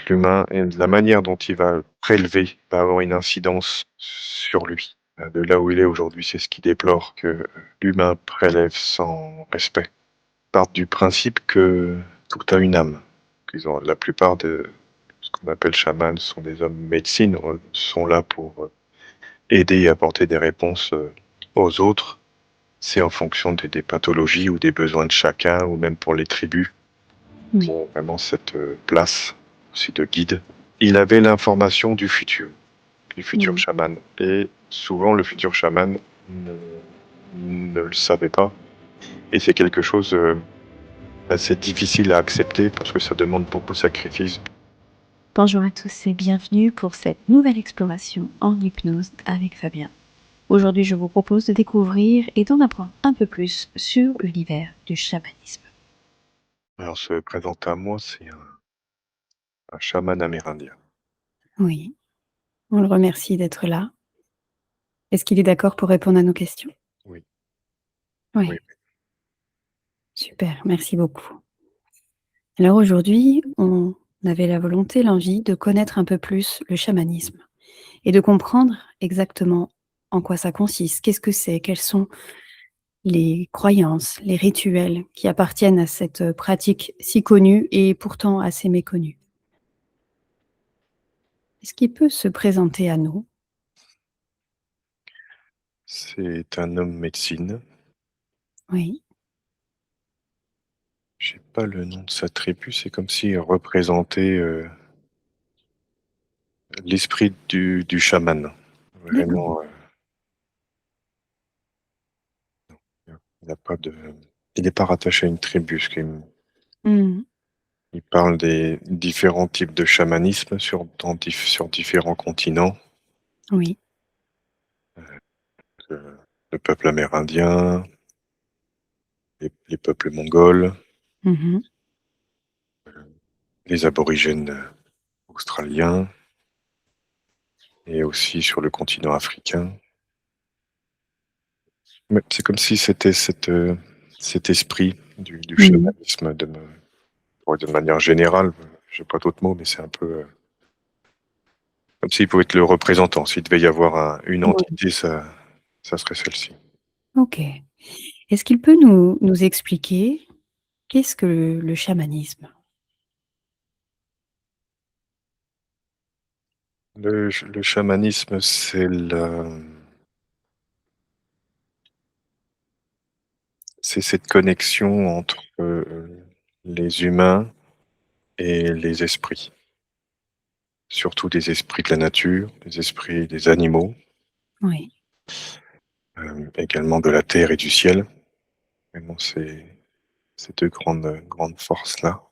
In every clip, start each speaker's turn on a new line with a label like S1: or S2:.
S1: l'humain et la manière dont il va prélever va avoir une incidence sur lui. De là où il est aujourd'hui, c'est ce qu'il déplore, que l'humain prélève sans respect. Partent du principe que tout a une âme. La plupart de ce qu'on appelle chamans sont des hommes médecine, sont là pour aider et apporter des réponses aux autres. C'est en fonction des pathologies ou des besoins de chacun, ou même pour les tribus. Ils
S2: Oui.
S1: ont vraiment cette place aussi de guide. Il avait l'information du futur
S2: Mmh.
S1: chaman. Et souvent, le futur chaman ne le savait pas. Et c'est quelque chose assez difficile à accepter parce que ça demande beaucoup de sacrifices.
S2: Bonjour à tous et bienvenue pour cette nouvelle exploration en hypnose avec Fabien. Aujourd'hui, je vous propose de découvrir et d'en apprendre un peu plus sur l'univers du chamanisme.
S1: Alors, se présente à moi, c'est un chaman amérindien.
S3: Oui, on le remercie d'être là. Est-ce qu'il est d'accord pour répondre à nos questions?
S1: Oui,
S3: Oui,
S1: oui.
S3: super, merci beaucoup. Alors aujourd'hui, on avait la volonté, l'envie de connaître un peu plus le chamanisme et de comprendre exactement en quoi ça consiste, qu'est-ce que c'est, quelles sont les croyances, les rituels qui appartiennent à cette pratique si connue et pourtant assez méconnue. Est-ce qu'il peut se présenter à nous?
S1: C'est un homme médecine.
S3: Oui,
S1: J'ai pas le nom de sa tribu, c'est comme s'il représentait l'esprit du chaman.
S3: d'accord.
S1: Vraiment, il n'a pas de. Il n'est pas rattaché à une tribu,
S3: Mmh.
S1: il parle des différents types de chamanisme sur différents continents.
S3: Oui.
S1: Le peuple amérindien, les peuples mongols,
S3: Mmh.
S1: les aborigènes australiens et aussi sur le continent africain. Mais c'est comme si c'était cet esprit du
S3: Mmh.
S1: chamanisme de manière générale. Je n'ai pas d'autres mots, mais c'est un peu comme s'il pouvait être le représentant. S'il devait y avoir une
S3: Oui.
S1: entité, ça serait celle-ci.
S3: OK. Est-ce qu'il peut nous expliquer qu'est-ce que le chamanisme?
S1: Le chamanisme, c'est cette connexion entre les humains et les esprits. Surtout des esprits de la nature, des esprits des animaux,
S3: Oui.
S1: également de la terre et du ciel. Vraiment, c'est ces deux grandes forces-là.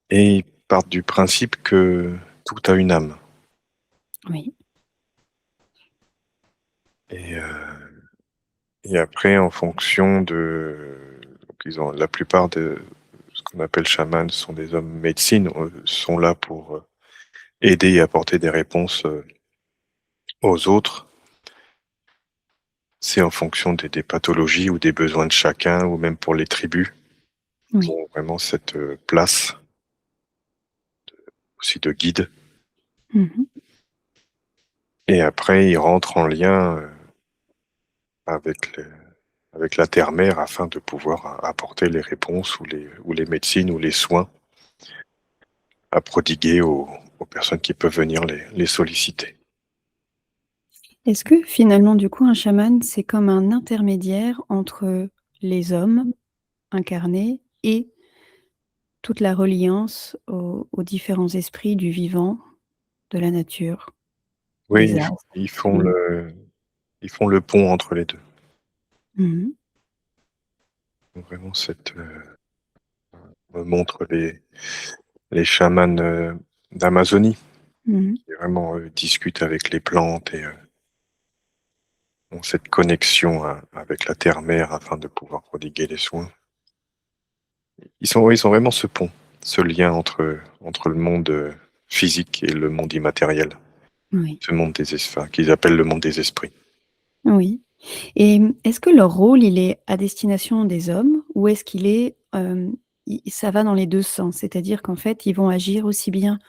S1: Et ils partent du principe que tout a une âme.
S3: Oui.
S1: Et, et après, en fonction donc la plupart de ce qu'on appelle chamans sont des hommes médecine, sont là pour aider et apporter des réponses aux autres. C'est en fonction des pathologies ou des besoins de chacun, ou même pour les tribus. Ils
S3: Oui.
S1: ont vraiment cette place aussi de guide.
S3: Mmh mh.
S1: Et après, ils rentrent en lien avec avec la terre-mère afin de pouvoir apporter les réponses ou les médecines ou les soins à prodiguer aux personnes qui peuvent venir les solliciter.
S3: Est-ce que finalement, du coup, un chaman, c'est comme un intermédiaire entre les hommes incarnés et toute la reliance aux différents esprits du vivant, de la nature,
S1: Oui,
S3: des astres? Mmh.
S1: ils font le pont entre les deux.
S3: Mmh mh.
S1: Vraiment, me montre les chamans d'Amazonie
S3: Mmh mh.
S1: qui vraiment discutent avec les plantes et ont cette connexion avec la terre-mère afin de pouvoir prodiguer les soins. Ils sont vraiment ce pont, ce lien entre le monde physique et le monde immatériel,
S3: Oui.
S1: ce monde enfin, qu'ils appellent le monde des esprits.
S3: Oui, et est-ce que leur rôle, il est à destination des hommes ou est-ce qu'il est, ça va dans les 2 sens. C'est-à-dire qu'en fait, ils vont agir aussi bien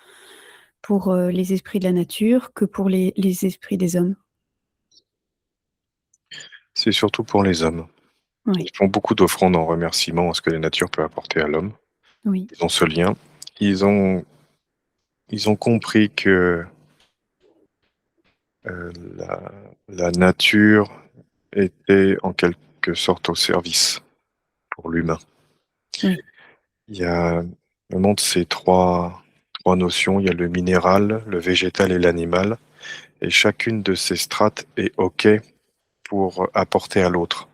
S3: pour, les esprits de la nature que pour les esprits des hommes?
S1: C'est surtout pour les hommes. Ils
S3: Oui,
S1: font beaucoup d'offrandes en remerciement à ce que la nature peut apporter à l'homme.
S3: oui.
S1: Ils ont ce lien. Ils ont ils ont compris que, la nature était en quelque sorte au service pour l'humain.
S3: Oui.
S1: Il y a le monde, c'est trois notions. Il y a le minéral, le végétal et l'animal, et chacune de ces strates est OK pour apporter à l'autre.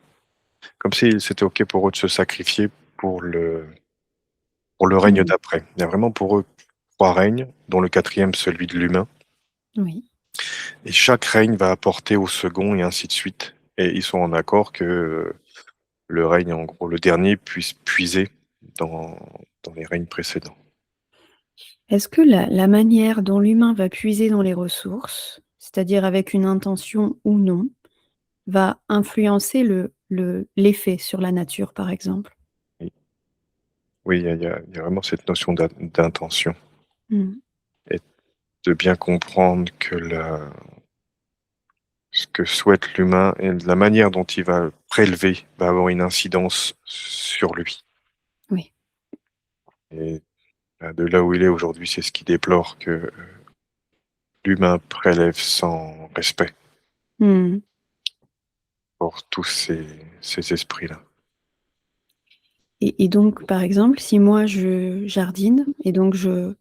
S1: Comme si c'était OK pour eux de se sacrifier pour le règne
S3: Mmh.
S1: d'après. Il y a vraiment pour eux 3 règnes, dont le quatrième, celui de l'humain,
S3: Oui.
S1: et chaque règne va apporter au second et ainsi de suite, et ils sont en accord que, le règne, en gros, le dernier puisse puiser dans les règnes précédents.
S3: Est-ce que la manière dont l'humain va puiser dans les ressources, c'est-à-dire avec une intention ou non, va influencer l'effet sur la nature, par exemple?
S1: Oui, oui, il y a vraiment cette notion d'intention,
S3: Mmh.
S1: et de bien comprendre que ce que souhaite l'humain et la manière dont il va prélever va avoir une incidence sur lui,
S3: Oui.
S1: et de là où il est aujourd'hui, c'est ce qu'il déplore, que l'humain prélève sans respect
S3: Mmh.
S1: pour tous ces esprits-là.
S3: Et donc, par exemple, si moi je jardine et donc je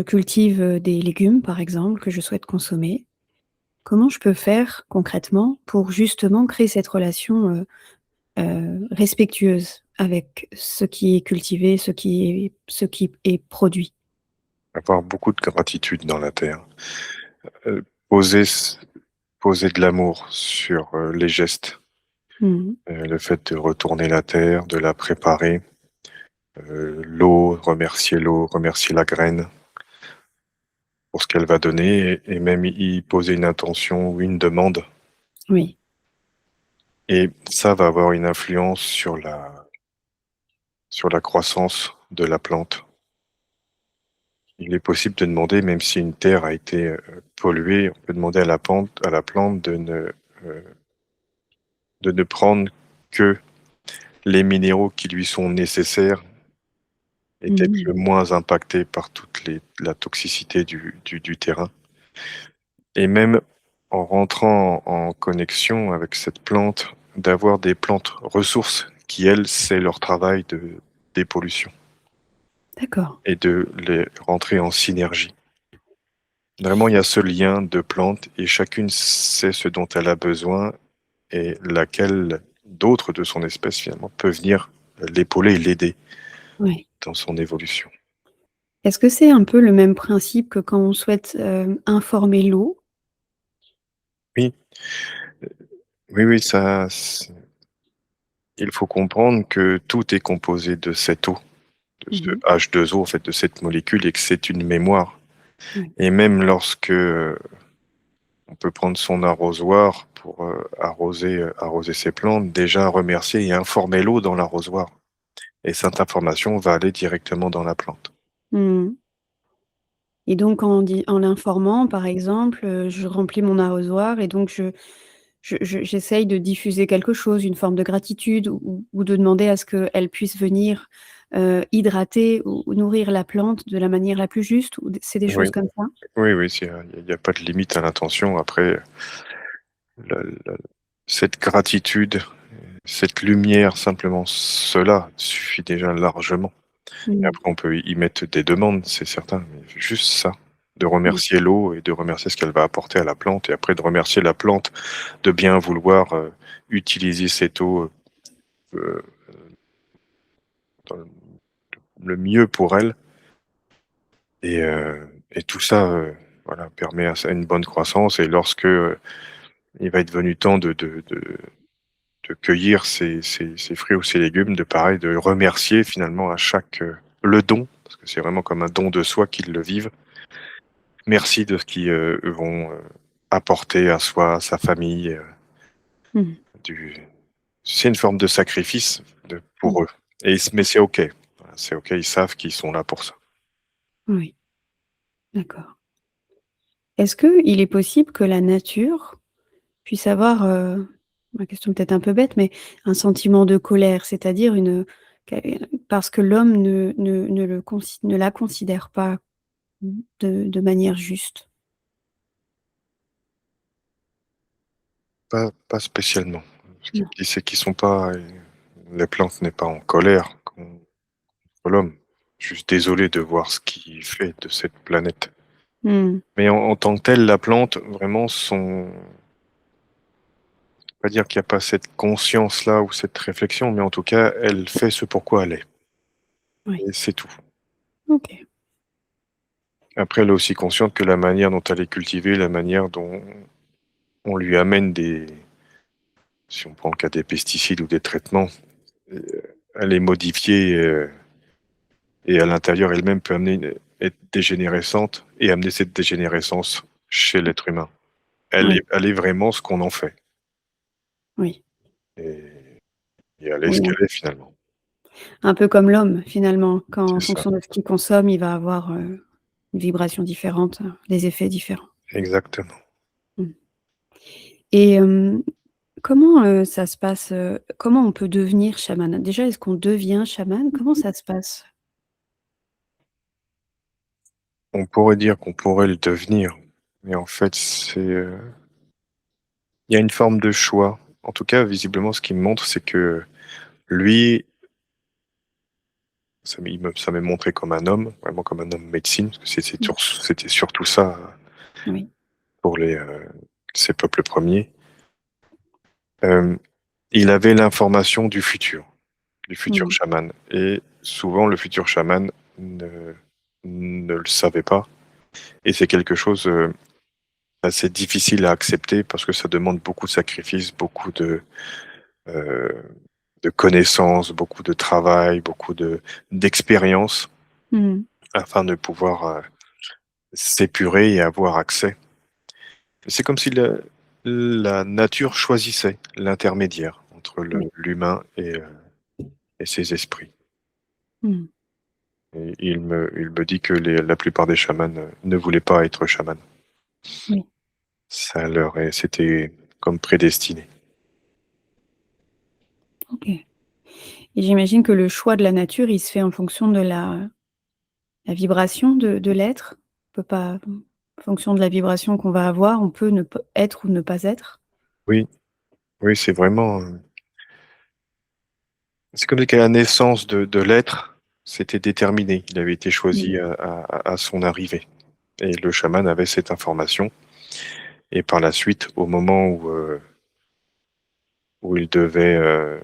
S3: cultive, des légumes, par exemple, que je souhaite consommer, comment je peux faire concrètement pour justement créer cette relation, respectueuse avec ce qui est cultivé, ce qui est produit?
S1: Avoir beaucoup de gratitude dans la terre, poser poser de l'amour sur, les gestes,
S3: Mmh mh.
S1: le fait de retourner la terre, de la préparer, l'eau, remercier la graine pour ce qu'elle va donner, et même y poser une intention ou une demande,
S3: Oui,
S1: et ça va avoir une influence sur la croissance de la plante. Il est possible de demander, même si une terre a été, polluée, on peut demander à la plante heu, de ne prendre que les minéraux qui lui sont nécessaires, et d'être
S3: mmh.
S1: le moins impacté par toute la toxicité du terrain, et même en rentrant en connexion avec cette plante, d'avoir des plantes ressources qui, elles, c'est leur travail de dépollution,
S3: D'accord.
S1: et de les rentrer en synergie. Vraiment, il y a ce lien de plantes, et chacune sait ce dont elle a besoin, et laquelle d'autres de son espèce, finalement, peut venir l'épauler et l'aider
S3: Ouais.
S1: dans son évolution.
S3: Est-ce que c'est un peu le même principe que quand on souhaite, informer l'eau?
S1: Oui, oui, oui, ça, il faut comprendre que tout est composé de cette eau, de
S3: Mmh
S1: ce
S3: mh.
S1: H2O, en fait, de cette molécule, et que c'est une mémoire.
S3: Oui.
S1: Et même lorsque, on peut prendre son arrosoir pour, arroser ses plantes, déjà remercier et informer l'eau dans l'arrosoir, et cette information va aller directement dans la plante.
S3: Mmh. Et donc en l'informant, par exemple, je remplis mon arrosoir et donc j'essaye de diffuser quelque chose, une forme de gratitude ou de demander à ce qu'elle puisse venir, hydrater ou nourrir la plante de la manière la plus juste ou d c'est des
S1: Oui,
S3: choses comme ça?
S1: oui, oui, il y a pas de limite à l'intention. Après, le cette gratitude, cette lumière, simplement cela suffit déjà largement. Et
S3: Mmh.
S1: après, on peut y mettre des demandes, c'est certain, mais juste ça, de
S3: Mmh.
S1: remercier l'eau et de remercier ce qu'elle va apporter à la plante, et après de remercier la plante de bien vouloir, utiliser cette eau, heu, dans le mieux pour elle, et tout ça, voilà, permet à une bonne croissance, et lorsque, il va être venu temps de cueillir ces fruits ou ces légumes, de pareil, de remercier finalement à chaque, le don, parce que c'est vraiment comme un don de soi qu'ils le vivent. Merci de ce qu'ils, vont, apporter à soi, à sa famille,
S3: Mmh.
S1: du c'est une forme de sacrifice,
S3: Mmh.
S1: pour eux, mais c'est OK. c'est OK, ils savent qu'ils sont là pour ça.
S3: Oui, d'accord. Est-ce qu'il est possible que la nature puisse avoir, ma question peut-être un peu bête, mais un sentiment de colère? C'est-à-dire parce que l'homme ne la considère pas de manière juste?
S1: Pas spécialement. Ce qu'il
S3: Non.
S1: me dit, c'est qu'ils sont pas les plantes n'est pas en colère contre l'homme. Juste désolé de voir ce qu'il fait de cette planète.
S3: Mmh.
S1: Mais en tant que telle, la plante, vraiment pas dire qu'il y a pas cette conscience-là ou cette réflexion, mais en tout cas, elle fait ce pourquoi elle est
S3: Oui.
S1: et c'est tout.
S3: OK.
S1: Après, elle est aussi consciente que la manière dont elle est cultivée, la manière dont on lui amène si on prend le cas des pesticides ou des traitements, heu, elle est modifiée, et à l'intérieur elle-même peut être dégénérescente et amener cette dégénérescence chez l'être humain.
S3: Oui,
S1: Elle est vraiment ce qu'on en fait
S3: oui.
S1: et elle est ce
S3: Oui,
S1: qu'elle est finalement.
S3: un peu comme l'homme finalement, quand en
S1: C'est ça,
S3: fonction de ce qu'il consomme, il va avoir, une vibration différente, des effets différents.
S1: exactement.
S3: Mmh. Et comment, ça se passe, comment on peut devenir chaman? Déjà, est-ce qu'on devient chaman? Comment ça se passe?
S1: On pourrait dire qu'on pourrait le devenir, mais en fait il y a une forme de choix. En tout cas, visiblement, ce qu'il me montre, c'est que lui, ça m'est montré comme un homme, vraiment comme un homme médecine, parce que
S3: Mmh.
S1: c'était surtout ça,
S3: Oui.
S1: pour ces peuples premiers. Hem, il avait l'information du futur
S3: Mmh.
S1: chaman et souvent le futur chaman ne ne le savait pas et c'est quelque chose, assez difficile à accepter parce que ça demande beaucoup de sacrifices, beaucoup heu, de connaissances, beaucoup de travail, beaucoup d'expérience
S3: Mmh.
S1: afin de pouvoir, s'épurer et avoir accès. C'est comme si la nature choisissait l'intermédiaire entre
S3: Oui.
S1: l'humain et ses esprits.
S3: Mmh.
S1: Et il me dit que la plupart des chamans, ne voulaient pas être chamans.
S3: Oui.
S1: C'était comme prédestiné.
S3: OK. Et j'imagine que le choix de la nature, il se fait en fonction de la vibration de l'être? On peut pas en fonction de la vibration qu'on va avoir, on peut ne pas être ou ne pas être?
S1: Oui, oui, c'est vraiment, c'est comme qu'à la naissance de l'être, c'était déterminé. Il avait été
S3: Mmh.
S1: choisi à son arrivée et le chaman avait cette information et par la suite, au moment où il devait,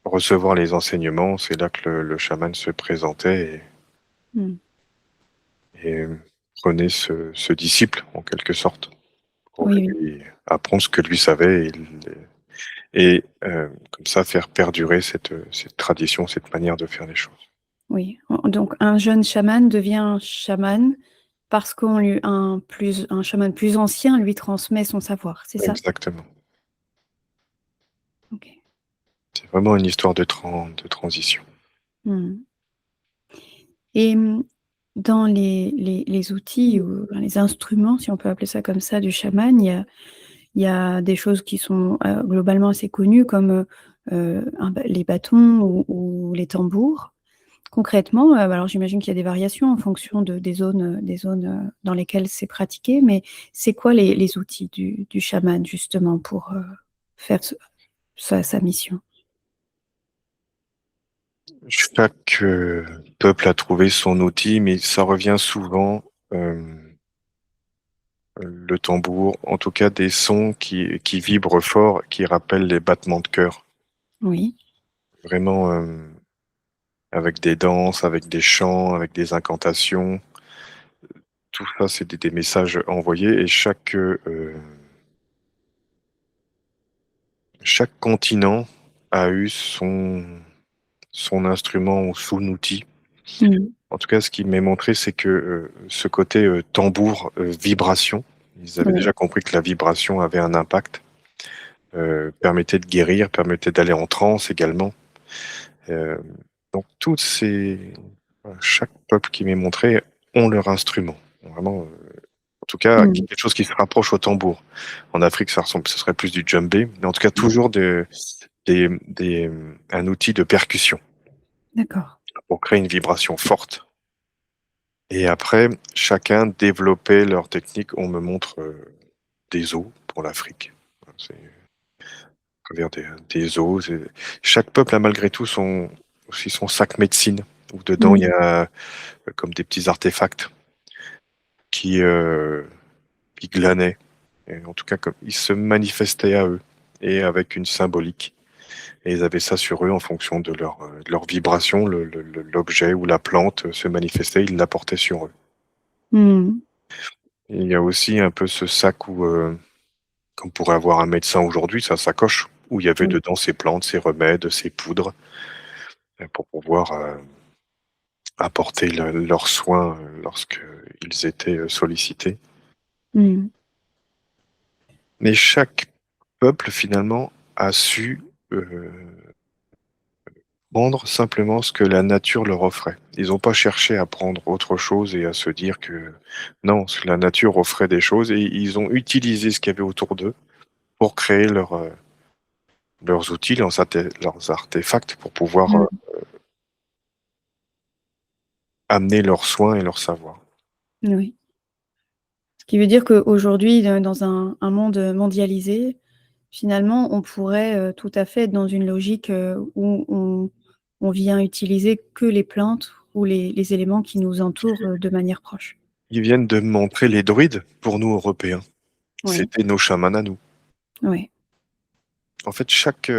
S1: recevoir les enseignements, c'est là que le chaman se présentait
S3: Mmh.
S1: et prenait ce disciple, en quelque sorte, pour
S3: Oui, oui.
S1: lui apprendre ce que lui savait comme ça faire perdurer cette tradition, cette manière de faire les choses.
S3: Oui. Donc un jeune chaman devient chaman parce un chaman plus ancien lui transmet son savoir, c'est ça?
S1: Exactement.
S3: OK.
S1: C'est vraiment une histoire de transition.
S3: Mmh. Et dans les outils ou enfin les instruments, si on peut appeler ça comme ça, du chaman, il y a des choses qui sont, globalement assez connues comme, les bâtons ou les tambours. Concrètement, alors j'imagine qu'il y a des variations en fonction des zones, dans lesquelles c'est pratiqué, mais c'est quoi les outils du chaman justement pour, faire sa mission?
S1: Chaque, peuple a trouvé son outil, mais ça revient souvent, le tambour, en tout cas des sons qui vibrent fort, qui rappellent les battements de cœur.
S3: Oui.
S1: Vraiment, avec des danses, avec des chants, avec des incantations. Tout ça, c'est des messages envoyés et chaque continent a eu son instrument ou son outil.
S3: Mmh.
S1: En tout cas, ce qui m'est montré, c'est que, ce côté, tambour, vibration, ils avaient
S3: Oui.
S1: déjà compris que la vibration avait un impact, permettait de guérir, permettait d'aller en transe également. Heu, Donc chaque peuple qui m'est montré ont leur instrument. Vraiment, en tout cas,
S3: Mmh.
S1: quelque chose qui se rapproche au tambour. En Afrique, ce serait plus du djembé, mais en tout cas toujours un outil de percussion
S3: D'accord.
S1: pour créer une vibration forte. Et après, chacun développait leur technique. On me montre des os pour l'Afrique. C'est à travers des os. Chaque peuple a malgré tout aussi son sac médecine, où dedans il y
S3: Mmh.
S1: a comme des petits artefacts qui, euh, qui glanaient. Et en tout cas, comme ils se manifestaient à eux et avec une symbolique. Et ils avaient ça sur eux en fonction de leur vibration. L'objet ou la plante se manifestait, ils l'apportaient sur eux.
S3: Mmh.
S1: Et il y a aussi un peu ce sac où, comme pourrait avoir un médecin aujourd'hui, sa sacoche, où il y avait
S3: Oui.
S1: dedans ses plantes, ses remèdes, ses poudres, pour pouvoir apporter leurs soins lorsqu'ils étaient sollicités.
S3: Mmh.
S1: Mais chaque peuple, finalement, a su prendre simplement ce que la nature leur offrait. Ils n'ont pas cherché à prendre autre chose et à se dire que non, la nature offrait des choses et ils ont utilisé ce qu'il y avait autour d'eux pour créer leurs outils, leurs artefacts pour pouvoir
S3: Mmh.
S1: amener leurs soins et leur savoir.
S3: Oui. Ce qui veut dire qu'aujourd'hui, dans un monde, mondialisé, finalement, on pourrait, tout à fait être dans une logique, où on vient utiliser que les plantes ou les éléments qui nous entourent, de manière proche.
S1: Ils viennent de montrer les druides pour nous Européens.
S3: Oui,
S1: C'était nos chamans à nous.
S3: oui.
S1: En fait, chaque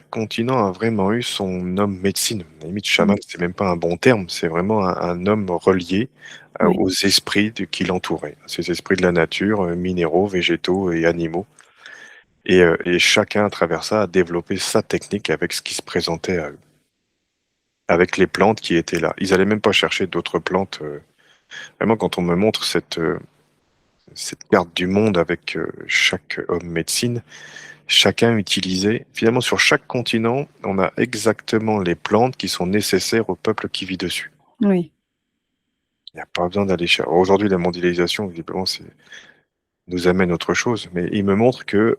S1: continent a vraiment eu son homme médecine. À la limite, chaman,
S3: Mmh.
S1: c'est même pas un bon terme, c'est vraiment un homme relié
S3: Oui.
S1: aux esprits qui l'entouraient, ces esprits de la nature, minéraux, végétaux et animaux. Et chacun, à travers ça, a développé sa technique avec ce qui se présentait à eux, avec les plantes qui étaient là. Ils allaient même pas chercher d'autres plantes. Vraiment, quand on me montre cette carte du monde avec chaque homme médecine, chacun utilisait, finalement sur chaque continent, on a exactement les plantes qui sont nécessaires au peuple qui vit dessus.
S3: Oui.
S1: Il n'y a pas besoin d'aller chercher. Aujourd'hui, la mondialisation, visiblement, nous amène autre chose, mais il me montre que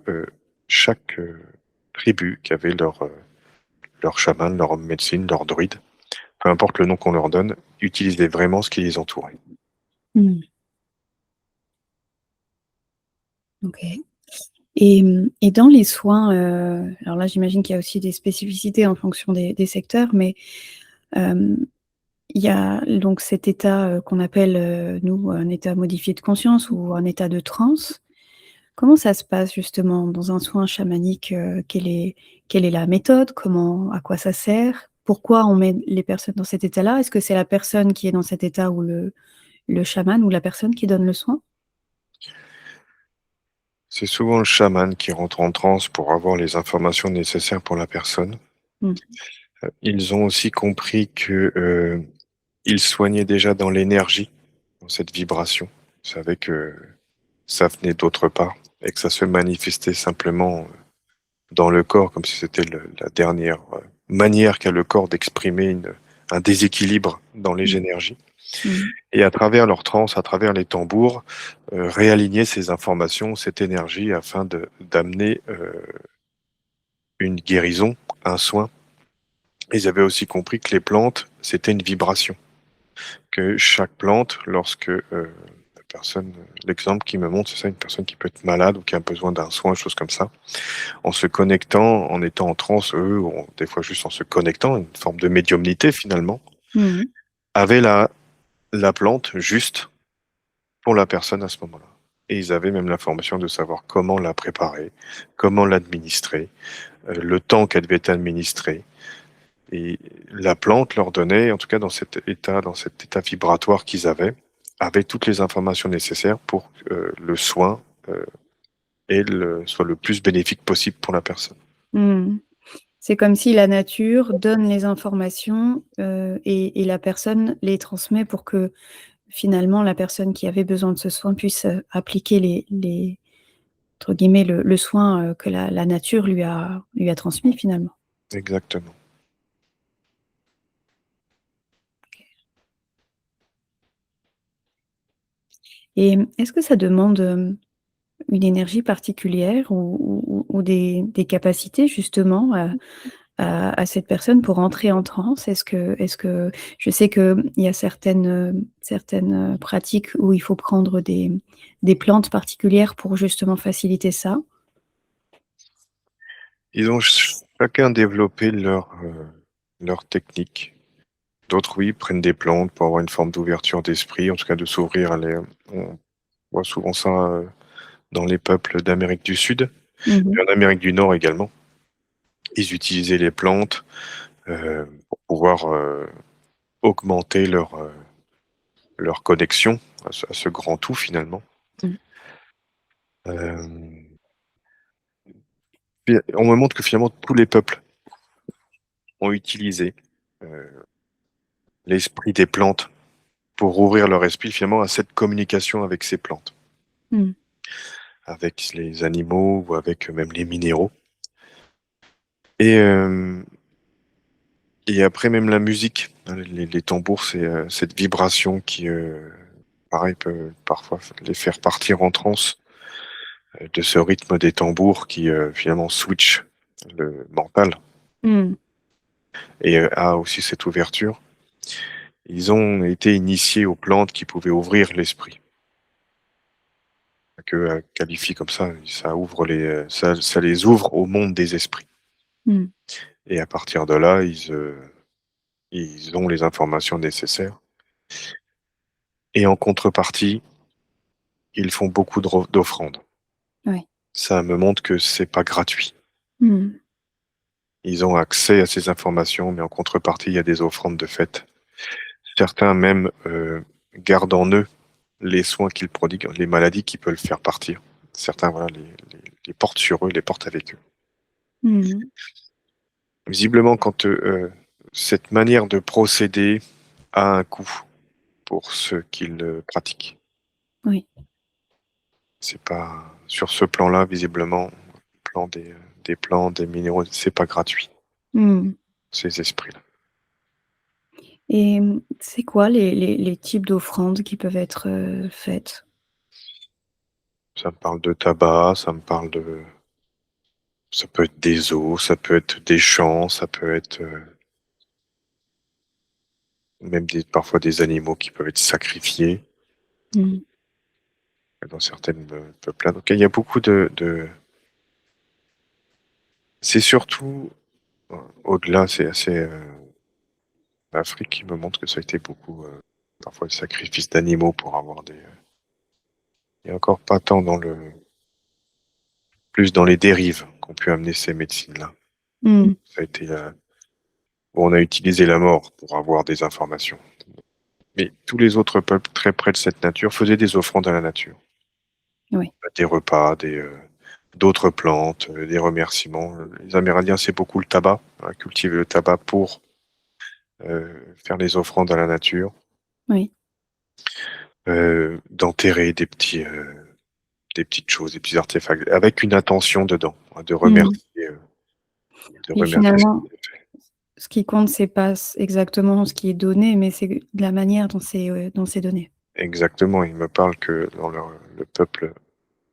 S1: chaque tribu qui avait leur chaman, leur homme médecine, leur druide, peu importe le nom qu'on leur donne, utilisaient vraiment ce qui les entourait.
S3: Mmh. OK. Et dans les soins, alors là, j'imagine qu'il y a aussi des spécificités en fonction des secteurs, mais, hem, il y a donc cet état, qu'on appelle, nous, un état modifié de conscience ou un état de transe. Comment ça se passe justement dans un soin chamanique? Quelle est la méthode? À quoi ça sert? Pourquoi on met les personnes dans cet état-là? Est-ce que c'est la personne qui est dans cet état ou le chaman ou la personne qui donne le soin?
S1: C'est souvent le chaman qui rentre en transe pour avoir les informations nécessaires pour la personne.
S3: Mmh.
S1: Ils ont aussi compris que ils soignaient déjà dans l'énergie, dans cette vibration. Ils savaient que ça venait d'autre part et que ça se manifestait simplement dans le corps, comme si c'était la dernière manière qu'a le corps d'exprimer un déséquilibre dans les
S3: Mmh.
S1: énergies.
S3: Mmh.
S1: Et à travers leur transe, à travers les tambours, réaligner ces informations, cette énergie, afin d'amener une guérison, un soin. Ils avaient aussi compris que les plantes, c'était une vibration. Que chaque plante, lorsque la personne, l'exemple qui me montre, c'est ça, une personne qui peut être malade ou qui a besoin d'un soin, chose comme ça, en se connectant, en étant en transe, eux, ou des fois juste en se connectant, une forme de médiumnité finalement,
S3: Mmh.
S1: avaient la plante juste pour la personne à ce moment-là. Et ils avaient même l'information de savoir comment la préparer, comment l'administrer, le temps qu'elle devait être administrée. Et la plante leur donnait, en tout cas dans cet état vibratoire qu'ils avaient toutes les informations nécessaires pour que le soin soit le plus bénéfique possible pour la personne.
S3: Mmh. C'est comme si la nature donne les informations, et la personne les transmet pour que, finalement, la personne qui avait besoin de ce soin puisse, appliquer les entre guillemets, le soin, que la nature lui a transmis, finalement.
S1: Exactement.
S3: Et est-ce que ça demande, une énergie particulière ou des capacités justement à cette personne pour entrer en transe? Est-ce que je sais qu'il y a certaines pratiques où il faut prendre des plantes particulières pour justement faciliter ça?
S1: Ils ont chacun développé leur technique. D'autres, oui, prennent des plantes pour avoir une forme d'ouverture d'esprit, en tout cas de s'ouvrir on voit souvent ça, dans les peuples d'Amérique du Sud
S3: Mmh.
S1: et en Amérique du Nord également. Ils utilisaient les plantes, pour pouvoir, augmenter leur connexion à ce grand tout finalement.
S3: Mmh.
S1: Hem, et on me montre que finalement tous les peuples ont utilisé, heu, l'esprit des plantes pour ouvrir leur esprit finalement à cette communication avec ces plantes,
S3: Mmh.
S1: avec les animaux ou avec même les minéraux et hem et après même la musique, hein, les tambours, c'est, cette vibration qui, pareil peut parfois les faire partir en transe, de ce rythme des tambours qui, finalement switch le mental
S3: Mmh.
S1: et a aussi cette ouverture. Ils ont été initiés aux plantes qui pouvaient ouvrir l'esprit. Que, qualifie comme ça ouvre ça les ouvre au monde des esprits
S3: Mmh.
S1: et à partir de là, ils ont les informations nécessaires et en contrepartie, ils font beaucoup d'offrandes.
S3: Ouais.
S1: Ça me montre que c'est pas gratuit.
S3: Mmh.
S1: Ils ont accès à ces informations, mais en contrepartie, il y a des offrandes de fait. Certains même, gardent en eux les soins qu'ils prodiguent, les maladies qui peuvent faire partir. Certains, voilà, les portent sur eux, les portent avec eux.
S3: Mmh.
S1: Visiblement, quand, cette manière de procéder a un coût pour ceux qui le pratiquent.
S3: Oui.
S1: C'est pas sur ce plan-là, visiblement, le plan des plantes, des minéraux, c'est pas gratuit,
S3: Mmh.
S1: ces esprits-là.
S3: Et c'est quoi les types d'offrandes qui peuvent être, faites?
S1: Ça me parle de tabac, ça peut être des os, ça peut être des champs, ça peut être, même parfois des animaux qui peuvent être sacrifiés
S3: Mmh.
S1: dans certaines, peuplades. Donc il y a beaucoup de c'est surtout, au-delà, c'est assez, l'Afrique qui me montre que ça a été beaucoup, parfois le sacrifice d'animaux pour avoir et encore pas tant plus dans les dérives qu'ont pu amener ces médecines-là.
S3: Mmh.
S1: Ça a été, où on a utilisé la mort pour avoir des informations. Mais tous les autres peuples très près de cette nature faisaient des offrandes à la nature.
S3: Oui.
S1: Des repas, d'autres plantes, des remerciements. Les Amérindiens, c'est beaucoup le tabac, hein, cultiver le tabac pour, faire les offrandes à la nature,
S3: Oui.
S1: d'enterrer des petites choses, des petits artefacts avec une intention dedans, hein,
S3: Mmh.
S1: de
S3: Et
S1: remercier ce
S3: finalement,
S1: qui est fait.
S3: ce qui compte, c'est pas exactement ce qui est donné, mais c'est de la manière dont c'est donné.
S1: Exactement, il me parle que dans le peuple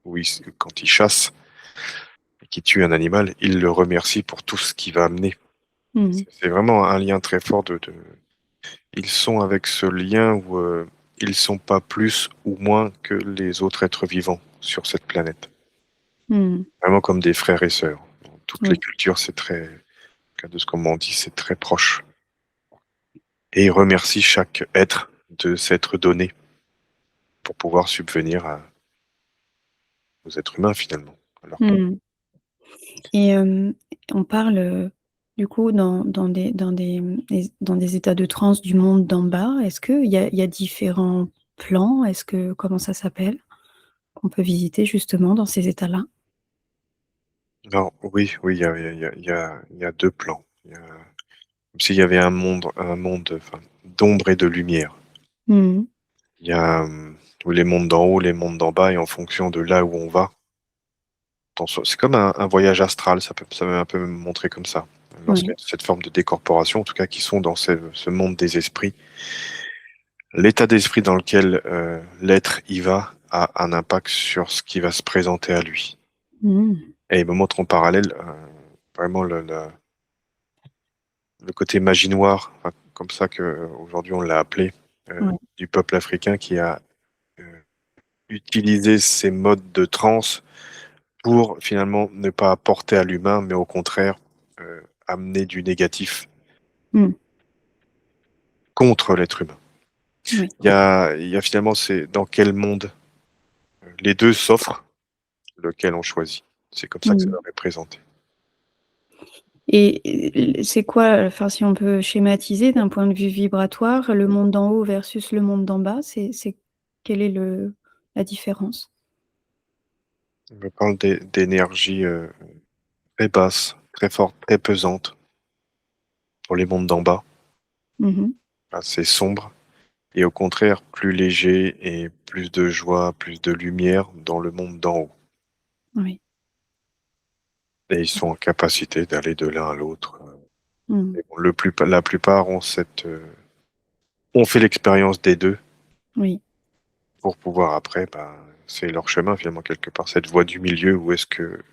S1: où quand ils chassent et qu'ils tuent un animal, ils le remercient pour tout ce qu'il va amener.
S3: Mmh.
S1: C'est vraiment un lien très fort ils sont avec ce lien où, ils sont pas plus ou moins que les autres êtres vivants sur cette planète.
S3: Mmh.
S1: Vraiment comme des frères et sœurs. Dans toutes les
S3: Oui.
S1: cultures, c'est très en tout cas de ce qu'on m'en dit, c'est très proche et ils remercient chaque être de s'être donné pour pouvoir subvenir aux êtres humains finalement, à leur peuple.
S3: Mmh. Et on parle, du coup dans des états de transe du monde d'en bas. Est-ce qu'il y a différents plans? Est-ce que comment ça s'appelle? Qu'on peut visiter justement dans ces états-là?
S1: Non, oui, oui, il y a 2 plans. Il y a comme s'il y avait un monde, enfin, d'ombre et de lumière.
S3: Mmh mh.
S1: Il y a, les mondes d'en haut, les mondes d'en bas et en fonction de là où on va, c'est comme un voyage astral, ça m'a un peu montré comme ça. Lorsqu'il y
S3: Oui.
S1: a cette forme de décorporation, en tout cas qui sont dans ce monde des esprits, l'état d'esprit dans lequel l'être y va a un impact sur ce qui va se présenter à lui.
S3: Mmh.
S1: Et il me montre en parallèle vraiment le côté magie noire, enfin, comme ça qu'aujourd'hui on l'a appelé,
S3: Ouais.
S1: du peuple africain qui a utilisé ces modes de transe pour finalement ne pas apporter à l'humain, mais au contraire amener du négatif
S3: Mmh.
S1: contre l'être humain.
S3: Oui.
S1: Il y a finalement, c'est dans quel monde les deux s'offrent, lequel on choisit. C'est comme ça que ça
S3: Mmh.
S1: leur est présenté.
S3: Et c'est quoi, enfin, si on peut schématiser d'un point de vue vibratoire, le monde d'en haut versus le monde d'en bas, c'est quelle est le la différence?
S1: On me parle d'énergie très basse, très forte, très pesante pour les mondes d'en bas,
S3: Mmh mh.
S1: assez sombre, et au contraire plus léger et plus de joie, plus de lumière dans le monde d'en haut.
S3: Oui.
S1: Et ils sont en capacité d'aller de l'un à l'autre.
S3: Mmh.
S1: Mais bon, la plupart ont fait l'expérience des deux
S3: Oui.
S1: pour pouvoir après, bah, c'est leur chemin finalement quelque part, cette voie du milieu où est-ce que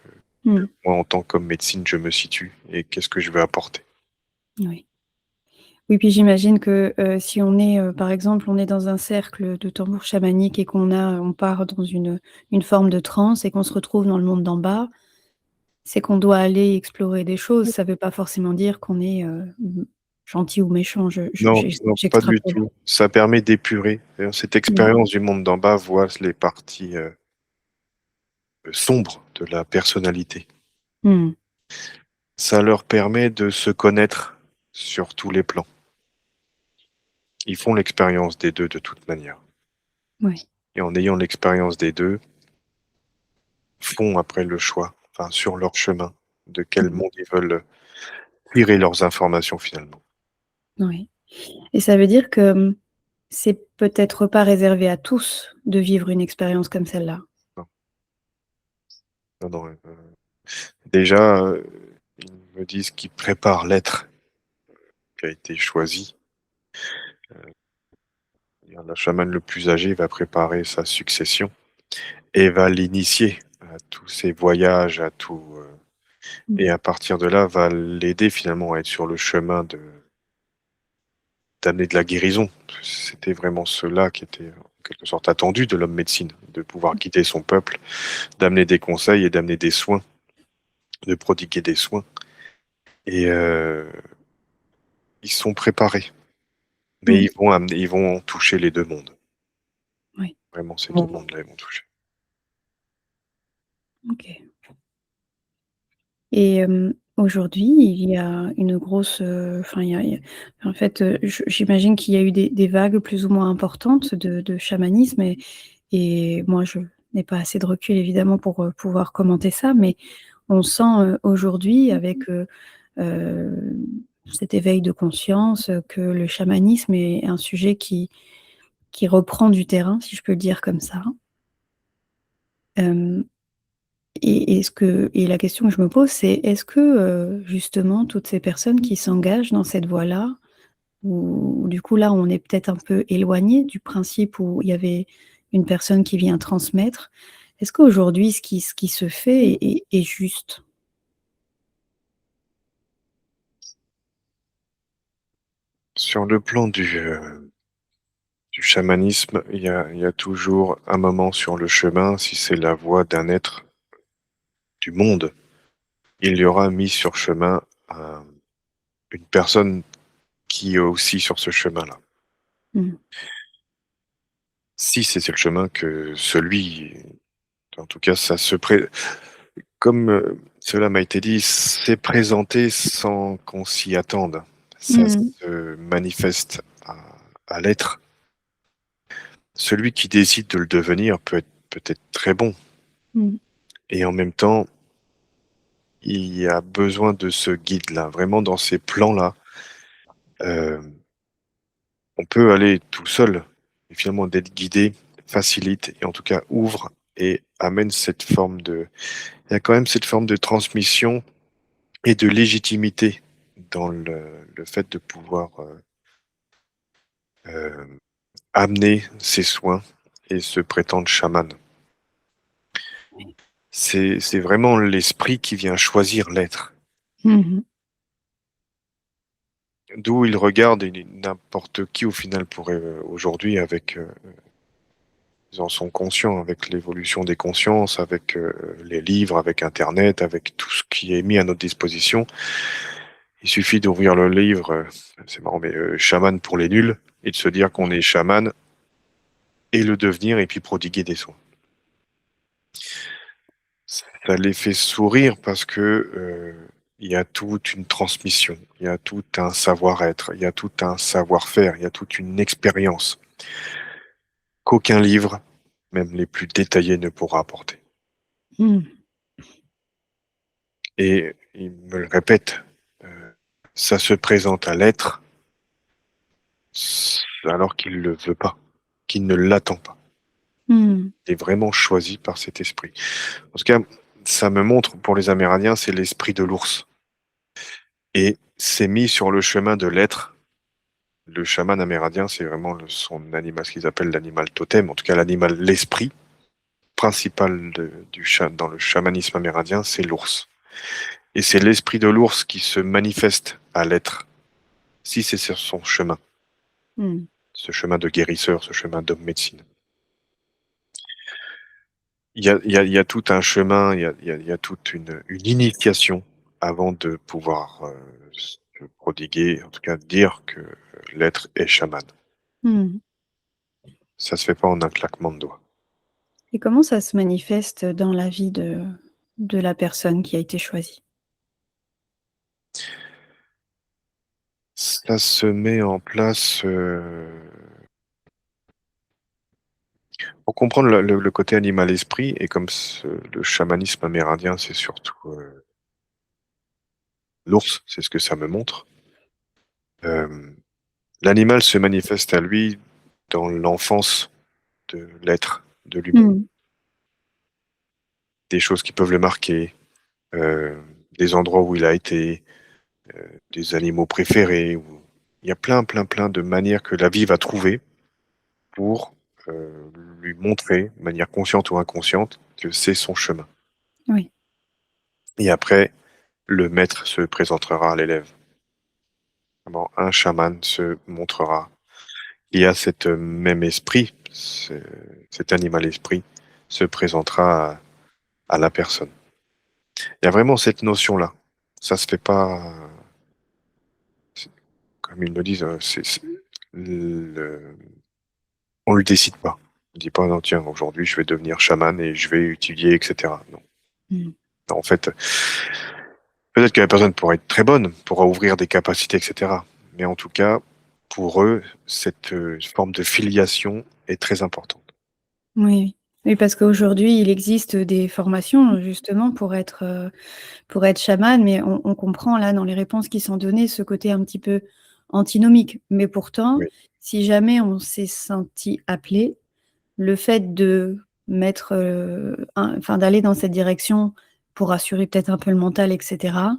S3: Mmh.
S1: moi en tant qu'homme médecine je me situe et qu'est-ce que je veux apporter.
S3: Oui. Oui, puis j'imagine que, si on est, par exemple, on est dans un cercle de tambour chamanique et on part dans une forme de transe et qu'on se retrouve dans le monde d'en bas, c'est qu'on doit aller explorer des choses. Ça veut pas forcément dire qu'on est, gentil ou méchant.
S1: Non, non, pas du
S3: J'extrapole.
S1: tout. Ça permet d'épurer. Cette
S3: Mmh.
S1: expérience du monde d'en bas voit les parties sombres de la personnalité.
S3: Mmh.
S1: Ça leur permet de se connaître sur tous les plans. Ils font l'expérience des deux de toute manière.
S3: Ouais.
S1: Et en ayant l'expérience des deux, font après le choix, enfin sur leur chemin, de quel
S3: Mmh.
S1: monde ils veulent tirer leurs informations finalement.
S3: Oui. Et ça veut dire que, c'est peut-être pas réservé à tous de vivre une expérience comme celle-là?
S1: Non, non, non, déjà, ils me disent qu'ils préparent l'être qui a été choisi. La chamane le plus âgé va préparer sa succession et va l'initier à tous ses voyages, à tout,
S3: Mmh.
S1: et à partir de là, va l'aider finalement à être sur le chemin de d'amener de la guérison. C'était vraiment cela qui était en quelque sorte attendu de l'homme médecine, de pouvoir guider son peuple, d'amener des conseils et d'amener des soins, de prodiguer des soins. Et ils sont préparés, mais
S3: Mmh.
S1: ils vont toucher les 2 mondes.
S3: Oui.
S1: Vraiment ces 2 mondes-là, ils vont toucher.
S3: OK. Et aujourd'hui, il y a une grosse, enfin, il y a en fait, j'imagine qu'il y a eu des vagues plus ou moins importantes de chamanisme et moi, je n'ai pas assez de recul évidemment pour, pouvoir commenter ça, mais on sent, aujourd'hui avec, heu, cet éveil de conscience, que le chamanisme est un sujet qui reprend du terrain, si je peux le dire comme ça. Hem et la question que je me pose, c'est est-ce que, justement, toutes ces personnes qui s'engagent dans cette voie-là, où du coup, là, on est peut-être un peu éloigné du principe où il y avait une personne qui vient transmettre. Est-ce qu'aujourd'hui, ce qui se fait est juste?
S1: Sur le plan du chamanisme, il y a toujours un moment sur le chemin, si c'est la voie d'un être du monde, il y aura mis sur chemin un une personne qui est aussi sur ce chemin-là.
S3: Mmh.
S1: Si c'est le chemin que celui en tout cas ça se pré comme, cela m'a été dit, c'est présenté sans qu'on s'y attende. Ça
S3: Mmh.
S1: se manifeste à l'être. Celui qui décide de le devenir peut être peut-être très bon
S3: Mmh.
S1: et en même temps, il y a besoin de ce guide-là, vraiment dans ces plans-là. Hem, on peut aller tout seul et finalement d'être guidé facilite et en tout cas ouvre et amène cette forme de il y a quand même cette forme de transmission et de légitimité dans le fait de pouvoir, amener ses soins et se prétendre chaman.
S3: Oui.
S1: C'est vraiment l'esprit qui vient choisir l'être.
S3: Mmh.
S1: D'où il regarde et n'importe qui au final pourrait, aujourd'hui avec, ils en sont conscients avec l'évolution des consciences, avec, les livres, avec internet, avec tout ce qui est mis à notre disposition. Il suffit d'ouvrir le livre, c'est marrant mais, chaman pour les nuls et de se dire qu'on est chaman et le devenir et puis prodiguer des soins. Ça les fait sourire parce que, il y a toute une transmission, il y a tout un savoir-être, il y a tout un savoir-faire, il y a toute une expérience qu'aucun livre, même les plus détaillés, ne pourra apporter.
S3: Mmh.
S1: Et il me le répète, ça se présente à l'être alors qu'il le veut pas, qu'il ne l'attend pas.
S3: Mmh.
S1: Il est vraiment choisi par cet esprit. En tout cas, ça me montre, pour les Amérindiens, c'est l'esprit de l'ours et c'est mis sur le chemin de l'être. Le chaman amérindien, c'est vraiment son animal, ce qu'ils appellent l'animal totem, en tout cas l'animal, l'esprit principal dans le chamanisme amérindien, c'est l'ours. Et c'est l'esprit de l'ours qui se manifeste à l'être, si c'est sur son chemin,
S3: Mmh.
S1: ce chemin de guérisseur, ce chemin d'homme médecine. Il y a tout un chemin, il y a toute une initiation avant de pouvoir se prodiguer, en tout cas dire que l'être est chaman.
S3: Mmh.
S1: Ça se fait pas en un claquement de doigts.
S3: Et comment ça se manifeste dans la vie de la personne qui a été choisie?
S1: Ça se met en place, pour comprendre le côté animal-esprit et comme le chamanisme amérindien, c'est surtout l'ours, c'est ce que ça me montre. Euh, L'animal se manifeste à lui dans l'enfance de l'être, de l'humain.
S3: Mmh.
S1: Des choses qui peuvent le marquer, des endroits où il a été, des animaux préférés. Il y a plein, plein, plein de manières que la vie va trouver pour lui montrer, de manière consciente ou inconsciente, que c'est son chemin.
S3: Oui.
S1: Et après, le maître se présentera à l'élève. Vraiment, un chaman se montrera. Il y a cet même esprit, cet animal-esprit se présentera à la personne. Il y a vraiment cette notion-là. Ça se fait pas, comme ils me disent, le- on le décide pas. On dit pas, non, tiens, aujourd'hui, je vais devenir chaman et je vais étudier, etc. Non.
S3: Mmh.
S1: En fait, peut-être que la personne pourrait être très bonne, pourra ouvrir des capacités, etc. Mais en tout cas, pour eux, cette forme de filiation est très importante.
S3: Oui, oui. Oui, parce qu'aujourd'hui, il existe des formations justement pour être chaman, mais on comprend là dans les réponses qui sont données ce côté un petit peu antinomique. Mais pourtant,
S1: Oui,
S3: si jamais on s'est senti appelé, le fait de mettre, enfin d'aller dans cette direction pour assurer peut-être un peu le mental et cetera,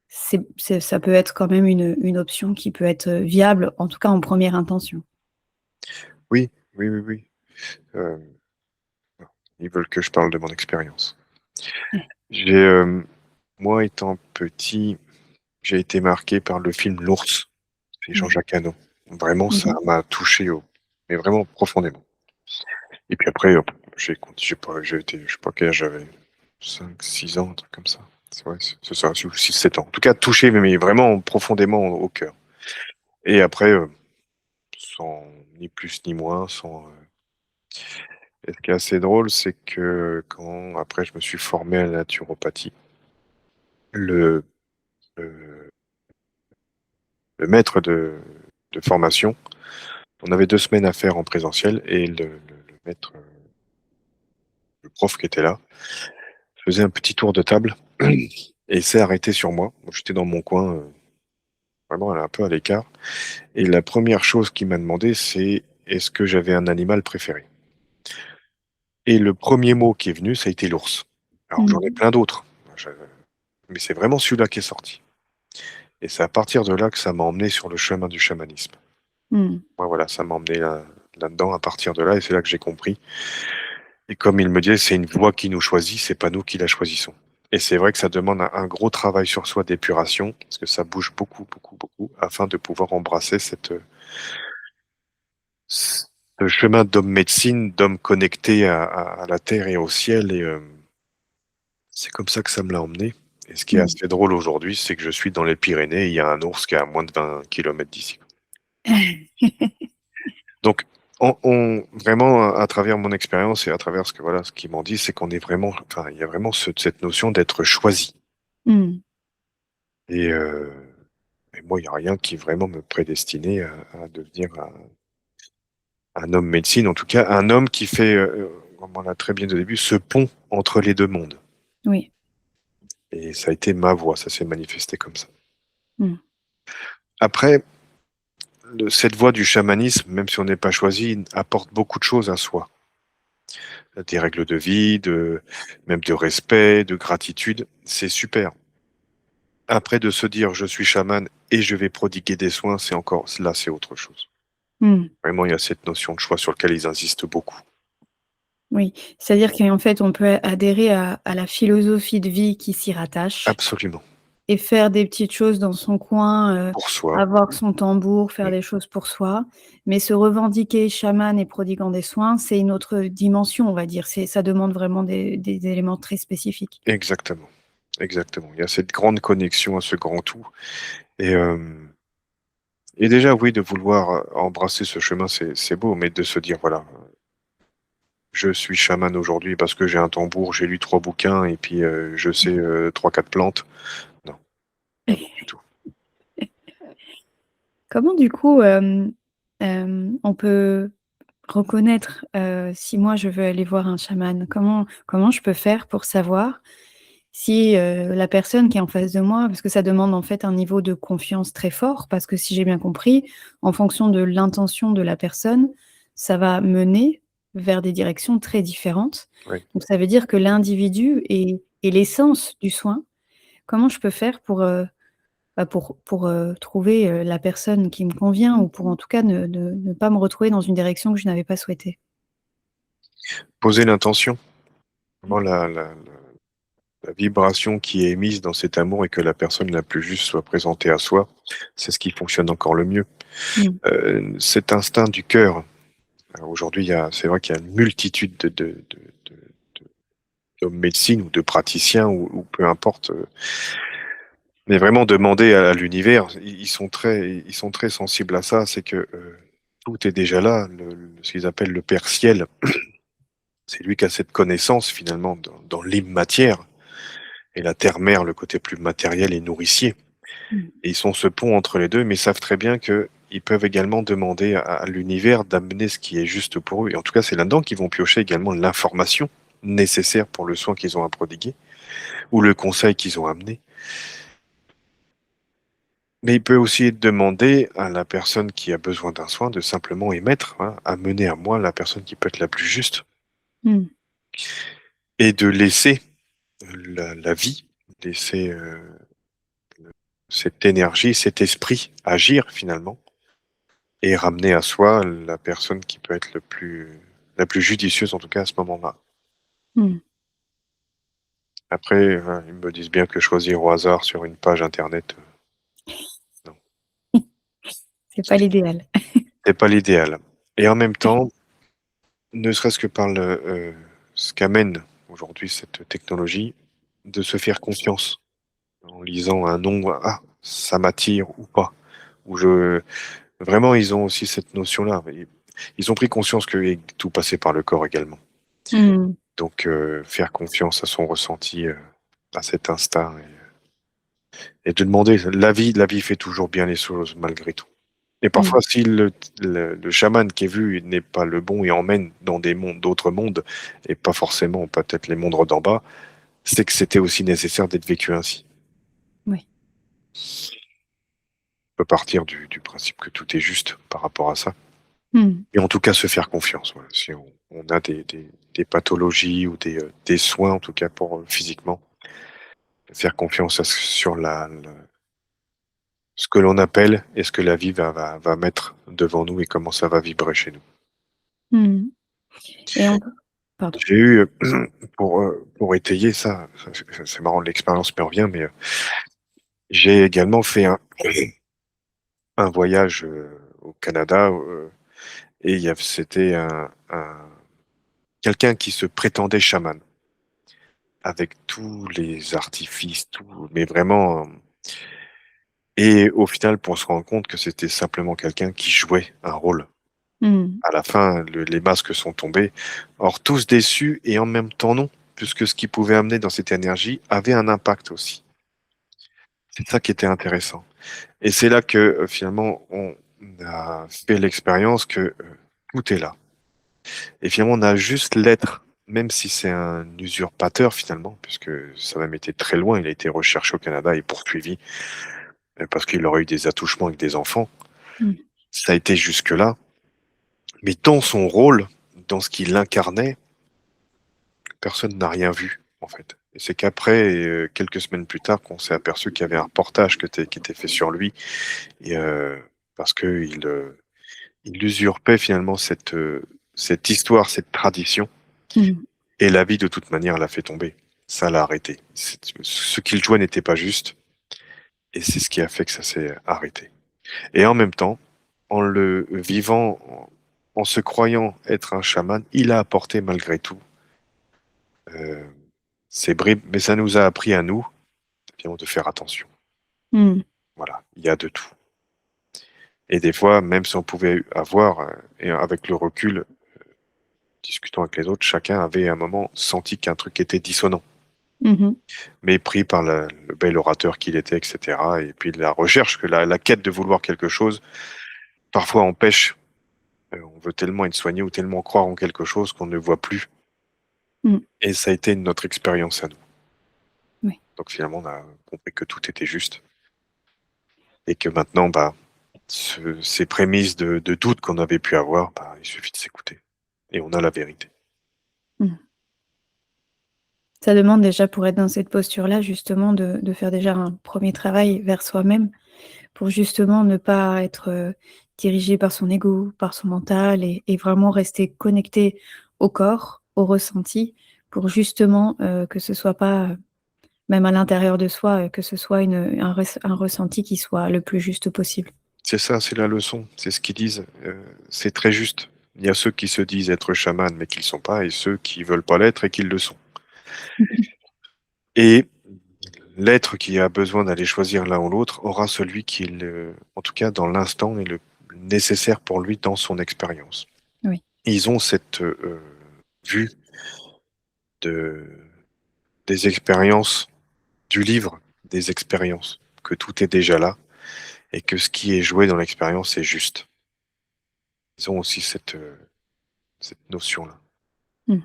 S3: ça peut être quand même une option qui peut être, viable, en tout cas en première intention.
S1: oui, oui, oui, oui. Euh, Ils veulent que je parle de mon expérience.
S3: Ouais.
S1: J'ai, moi, étant petit, j'ai été marqué par le film L'Ours, c'est
S3: Ouais.
S1: Jean-Jacques Hano. Vraiment,
S3: Mmh
S1: ça
S3: mh.
S1: m'a touché, mais vraiment profondément. Et puis après, j'ai pas, j'ai été, je sais pas quel âge j'avais, 5, 6 ans, un truc comme ça. C'est vrai, c'est ça, 6, 7 ans. En tout cas, touché, mais vraiment profondément au cœur. Et après, sans ni plus ni moins, et ce qui est assez drôle, c'est que quand après je me suis formé à la naturopathie, le, le, le maître de formation, on avait 2 semaines à faire en présentiel et le maître, le prof qui était là, faisait un petit tour de table et s'est arrêté sur moi. Moi, j'étais dans mon coin, vraiment un peu à l'écart. Et la première chose qu'il m'a demandé, c'est est-ce que j'avais un animal préféré? Et le premier mot qui est venu, ça a été l'ours. Alors j'en ai
S3: Mmh.
S1: plein d'autres, mais c'est vraiment celui-là qui est sorti. Et c'est à partir de là que ça m'a emmené sur le chemin du chamanisme.
S3: Mmh.
S1: Ouais, voilà, ça m'a emmené là-dedans à partir de là, et c'est là que j'ai compris. Et comme il me disait, c'est une voie qui nous choisit, c'est pas nous qui la choisissons. Et c'est vrai que ça demande un gros travail sur soi d'épuration, parce que ça bouge beaucoup, beaucoup, beaucoup, afin de pouvoir embrasser ce chemin d'homme médecine, d'homme connecté à la terre et au ciel. Et c'est comme ça que ça me l'a emmené. Et ce qui est
S3: Mmh.
S1: assez drôle aujourd'hui, c'est que je suis dans les Pyrénées et il y a un ours qui est à moins de 20 kilomètres d'ici. Donc, vraiment, à travers mon expérience et à travers ce qu'ils m'ont dit, c'est qu'on est vraiment, enfin, il y a vraiment cette notion d'être choisi.
S3: Mmh.
S1: Et, et moi, il n'y a rien qui vraiment me prédestinait à devenir un homme médecine, en tout cas, un homme qui fait, comme on l'a très bien dit au début, ce pont entre les deux mondes.
S3: Oui.
S1: Et ça a été ma voie, ça s'est manifesté comme ça.
S3: Mmh.
S1: Après, cette voie du chamanisme, même si on n'est pas choisi, apporte beaucoup de choses à soi. Des règles de vie, même de respect, de gratitude, c'est super. Après, de se dire je suis chaman et je vais prodiguer des soins, c'est autre chose.
S3: Mmh.
S1: Vraiment, il y a cette notion de choix sur lequel ils insistent beaucoup.
S3: Oui, c'est-à-dire qu'en fait, on peut adhérer à la philosophie de vie qui s'y rattache
S1: Absolument.
S3: et faire des petites choses dans son coin,
S1: Pour soi.
S3: avoir son tambour, faire
S1: Mm.
S3: des choses pour soi. Mais se revendiquer chaman et prodiguant des soins, c'est une autre dimension, on va dire. Ça demande vraiment des éléments très spécifiques.
S1: Exactement. Exactement. Il y a cette grande connexion à ce grand tout. Et, euh, et déjà, oui, de vouloir embrasser ce chemin, c'est beau, mais de se dire, voilà, je suis chaman aujourd'hui parce que j'ai un tambour, j'ai lu 3 bouquins et puis je sais 3-4 plantes. Non, non, non, du tout.
S3: Comment du coup, on peut reconnaître, si moi je veux aller voir un chaman? Comment je peux faire pour savoir si, la personne qui est en face de moi, parce que ça demande en fait un niveau de confiance très fort, parce que si j'ai bien compris, en fonction de l'intention de la personne, ça va mener vers des directions très différentes.
S1: Oui.
S3: Donc ça veut dire que l'individu est l'essence du soin. Comment je peux faire pour, trouver, la personne qui me convient ou pour en tout cas ne pas me retrouver dans une direction que je n'avais pas souhaitée?
S1: Poser l'intention. Vraiment la vibration qui est émise dans cet amour et que la personne la plus juste soit présentée à soi, c'est ce qui fonctionne encore le mieux.
S3: Mmh.
S1: Cet instinct du cœur. Alors aujourd'hui, c'est vrai qu'il y a une multitude d'hommes médecine ou de praticiens ou peu importe. Mais vraiment demander à l'univers, ils sont très sensibles à ça. C'est que tout est déjà là. Ce qu'ils appellent le Père Ciel, c'est lui qui a cette connaissance finalement dans l'immatière et la terre-mère, le côté plus matériel et nourricier.
S3: Mmh.
S1: Et ils sont ce pont entre les deux, mais ils savent très bien que ils peuvent également demander à l'univers d'amener ce qui est juste pour eux. Et en tout cas, c'est là-dedans qu'ils vont piocher également l'information nécessaire pour le soin qu'ils ont à prodiguer ou le conseil qu'ils ont amené. Mais il peut aussi demander à la personne qui a besoin d'un soin de simplement émettre, hein, amener à moi la personne qui peut être la plus juste
S3: Mmh.
S1: et de laisser la vie, laisser cette énergie, cet esprit agir finalement et ramener à soi la personne qui peut être la plus judicieuse en tout cas à ce moment-là.
S3: Mmh.
S1: Après, ils me disent bien que choisir au hasard sur une page internet, non,
S3: C'est pas l'idéal.
S1: c'est pas l'idéal. Et en même temps, ne serait-ce que par ce qu'amène aujourd'hui cette technologie, de se faire confiance en lisant un nom, ah, ça m'attire ou pas. Ou vraiment, ils ont aussi cette notion-là. Ils ont pris conscience que tout passait par le corps également.
S3: Mmh.
S1: Donc, faire confiance à son ressenti, à cet instinct et de demander. La vie fait toujours bien les choses malgré tout. Et
S3: Mmh.
S1: parfois, si le chaman qui est vu n'est pas le bon et emmène dans d'autres mondes, et pas forcément peut-être les mondes d'en bas, c'est que c'était aussi nécessaire d'être vécu ainsi.
S3: Oui.
S1: On peut partir du principe que tout est juste par rapport à ça.
S3: Mmh.
S1: Et en tout cas, se faire confiance. Voilà. Si on a des pathologies ou des soins, en tout cas pour physiquement, faire confiance sur ce que l'on appelle et ce que la vie va mettre devant nous et comment ça va vibrer chez nous.
S3: Mmh. Et on pardon.
S1: J'ai eu, pour étayer ça, c'est marrant, l'expérience me revient, mais j'ai également fait un voyage au Canada et c'était quelqu'un qui se prétendait chaman avec tous les artifices, tout, mais vraiment. Et au final, pour se rendre compte que c'était simplement quelqu'un qui jouait un rôle.
S3: Mmh.
S1: À la fin, les masques sont tombés. Or, tous déçus et en même temps non, puisque ce qu'il pouvait amener dans cette énergie avait un impact aussi. C'est ça qui était intéressant. Et c'est là que finalement, on a fait l'expérience que tout est là. Et finalement, on a juste l'être, même si c'est un usurpateur finalement, puisque ça a même été très loin. Il a été recherché au Canada et poursuivi parce qu'il aurait eu des attouchements avec des enfants.
S3: Mmh.
S1: Ça a été jusque-là. Mais dans son rôle, dans ce qu'il incarnait, personne n'a rien vu, en fait. Et c'est qu'après, quelques semaines plus tard, qu'on s'est aperçu qu'il y avait un reportage qui était fait sur lui, et parce qu'il il usurpait finalement cette histoire, cette tradition,
S3: Mmh.
S1: et la vie, de toute manière, l'a fait tomber. Ça l'a arrêté. Ce qu'il jouait n'était pas juste, et c'est ce qui a fait que ça s'est arrêté. Et en même temps, en le vivant, en se croyant être un chaman, il a apporté malgré tout euh, ces bribes, mais ça nous a appris à nous, finalement, de faire attention.
S3: Mmh.
S1: Voilà, il y a de tout. Et des fois, même si on pouvait avoir, et avec le recul, discutant avec les autres, chacun avait à un moment senti qu'un truc était dissonant,
S3: Mmh.
S1: mais pris par le bel orateur qu'il était, etc. Et puis la recherche, que la quête de vouloir quelque chose, parfois empêche. On veut tellement être soigné ou tellement croire en quelque chose qu'on ne voit plus.
S3: Mmh.
S1: Et ça a été notre expérience à nous.
S3: Oui.
S1: Donc finalement, on a compris que tout était juste. Et que maintenant, bah, ces prémices de doute qu'on avait pu avoir, bah, il suffit de s'écouter. Et on a la vérité.
S3: Mmh. Ça demande déjà, pour être dans cette posture-là, justement, de faire déjà un premier travail vers soi-même, pour justement ne pas être, dirigé par son ego, par son mental, et vraiment rester connecté au corps, au ressenti, pour justement, que ce soit pas, même à l'intérieur de soi, que ce soit un ressenti qui soit le plus juste possible.
S1: C'est ça, c'est la leçon. C'est ce qu'ils disent. C'est très juste. Il y a ceux qui se disent être chaman, mais qui ne le sont pas, et ceux qui veulent pas l'être et qui le sont. Et l'être qui a besoin d'aller choisir l'un ou l'autre aura celui qui, en tout cas dans l'instant, est le nécessaire pour lui dans son expérience.
S3: Oui.
S1: Ils ont cette vue de, des expériences du livre, des expériences, que tout est déjà là et que ce qui est joué dans l'expérience est juste. Ils ont aussi cette notion-là.
S3: Mmh.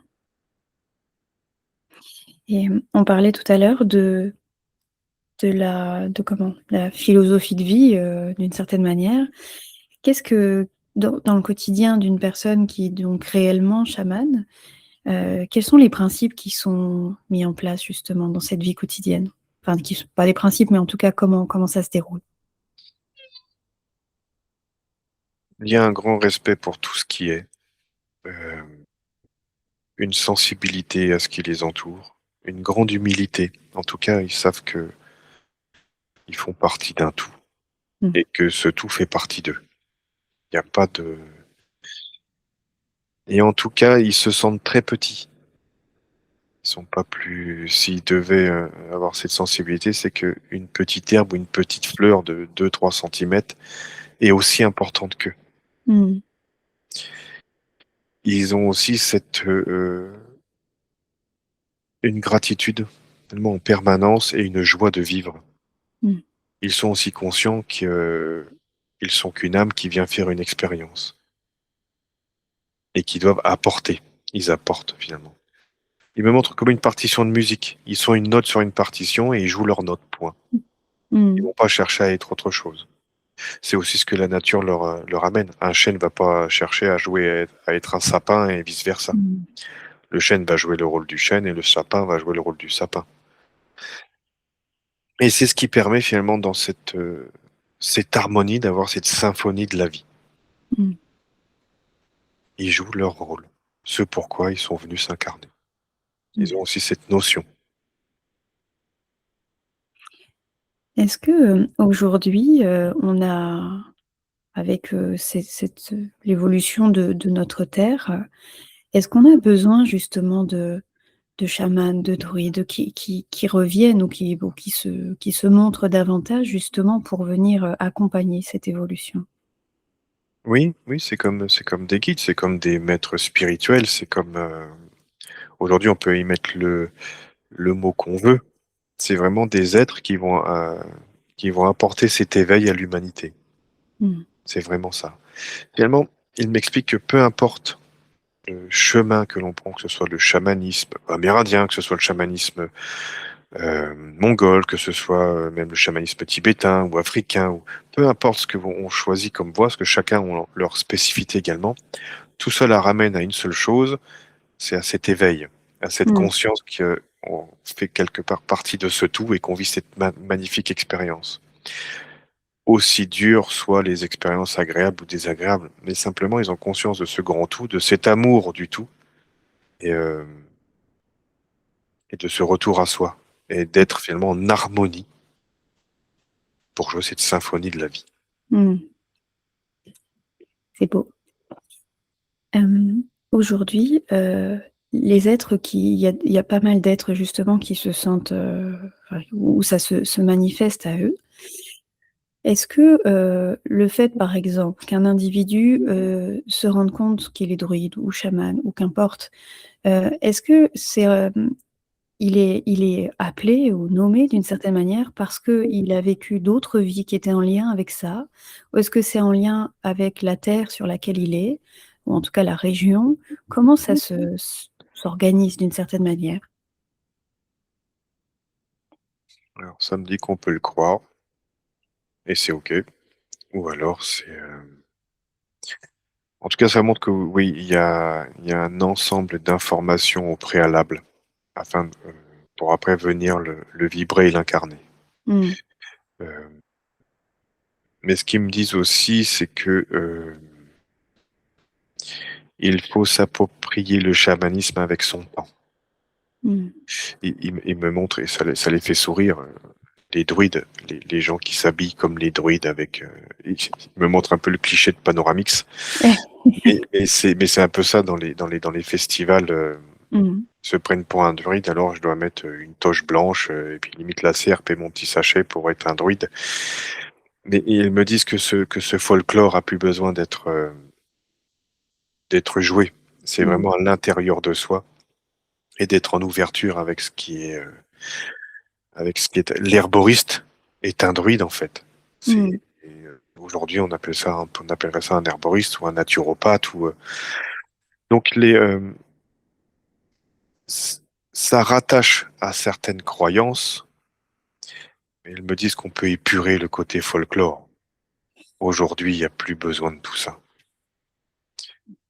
S3: Et on parlait tout à l'heure de comment? La philosophie de vie, d'une certaine manière. Qu'est-ce que dans le quotidien d'une personne qui est donc réellement chamane, quels sont les principes qui sont mis en place justement dans cette vie quotidienne? Enfin, qui sont pas les principes, mais en tout cas comment ça se déroule?
S1: Il y a un grand respect pour tout ce qui est, euh, une sensibilité à ce qui les entoure, une grande humilité. En tout cas, ils savent que ils font partie d'un tout
S3: Mmh.
S1: et que ce tout fait partie d'eux. Il n'y a pas de... Et en tout cas, ils se sentent très petits. Ils sont pas plus. S'ils devaient avoir cette sensibilité, c'est qu'une petite herbe ou une petite fleur de 2-3 centimètres est aussi importante qu'eux.
S3: Mmh.
S1: Ils ont aussi une gratitude tellement en permanence et une joie de vivre.
S3: Mmh.
S1: Ils sont aussi conscients qu'ils sont qu'une âme qui vient faire une expérience et qui doivent apporter. Ils apportent finalement. Ils me montrent comme une partition de musique. Ils sont une note sur une partition et ils jouent leur note, point. Ils
S3: Mmh.
S1: vont pas chercher à être autre chose. C'est aussi ce que la nature leur amène. Un chêne ne va pas chercher à jouer à être un sapin et vice-versa.
S3: Mmh.
S1: Le chêne va jouer le rôle du chêne et le sapin va jouer le rôle du sapin. Et c'est ce qui permet finalement dans cette harmonie d'avoir cette symphonie de la vie.
S3: Mmh.
S1: ils jouent leur rôle, ce pourquoi ils sont venus s'incarner.
S3: Mmh.
S1: Ils ont aussi cette notion.
S3: Est-ce que, aujourd'hui, on a avec, l'évolution de notre terre, est-ce qu'on a besoin justement de chamans, de druides qui reviennent ou qui se montrent davantage justement pour venir, accompagner cette évolution?
S1: Oui, oui, c'est comme des guides, c'est comme des maîtres spirituels, c'est comme, aujourd'hui on peut y mettre le mot qu'on veut. C'est vraiment des êtres qui vont apporter cet éveil à l'humanité.
S3: Mmh.
S1: C'est vraiment ça. Finalement, il m'explique que peu importe le chemin que l'on prend, que ce soit le chamanisme amérindien, que ce soit le chamanisme, mongol, que ce soit, même le chamanisme tibétain ou africain ou peu importe ce que vont on choisit comme voie, parce que chacun ont leur spécificité également. Tout cela ramène à une seule chose, c'est à cet éveil, à cette
S3: Mmh.
S1: conscience qu'on fait quelque part partie de ce tout et qu'on vit cette magnifique expérience. Aussi dures soient les expériences agréables ou désagréables, mais simplement ils ont conscience de ce grand tout, de cet amour du tout et et de ce retour à soi et d'être finalement en harmonie pour jouer cette symphonie de la vie.
S3: Mmh. C'est beau. Aujourd'hui, les êtres qui il y a pas mal d'êtres justement qui se sentent, enfin où ça se manifeste à eux. Est-ce que, le fait par exemple qu'un individu, se rende compte qu'il est druide ou chaman ou qu'importe, est-ce que c'est, il est appelé ou nommé d'une certaine manière parce qu'il a vécu d'autres vies qui étaient en lien avec ça? Ou est-ce que c'est en lien avec la terre sur laquelle il est? Ou en tout cas la région? Comment ça s'organise d'une certaine manière?
S1: Alors ça me dit qu'on peut le croire et c'est OK ou alors en tout cas ça montre que oui, il y a un ensemble d'informations au préalable afin de, pour après venir le vibrer et l'incarner.
S3: Mmh.
S1: Heu, mais ce qu'ils me disent aussi, c'est que, il faut s'approprier le chamanisme avec son temps.
S3: Mmh.
S1: Ils me montrent et ça les fait sourire, les druides, les gens qui s'habillent comme les druides avec, ils me montrent un peu le cliché de Panoramix. Mais c'est un peu ça dans les festivals,
S3: Mmh.
S1: se prennent pour un druide, alors je dois mettre, une toche blanche, et puis limite la serpe et mon petit sachet pour être un druide. Mais ils me disent que ce folklore a plus besoin d'être joué. C'est
S3: Mmh.
S1: vraiment à l'intérieur de soi et d'être en ouverture avec ce qui est l'herboriste est un druide, en fait.
S3: Mmh.
S1: Aujourd'hui, on appellerait ça un herboriste ou un naturopathe ou, donc ç ça rattache à certaines croyances, mais ils me disent qu'on peut épurer le côté folklore. Aujourd'hui, il y a plus besoin de tout ça.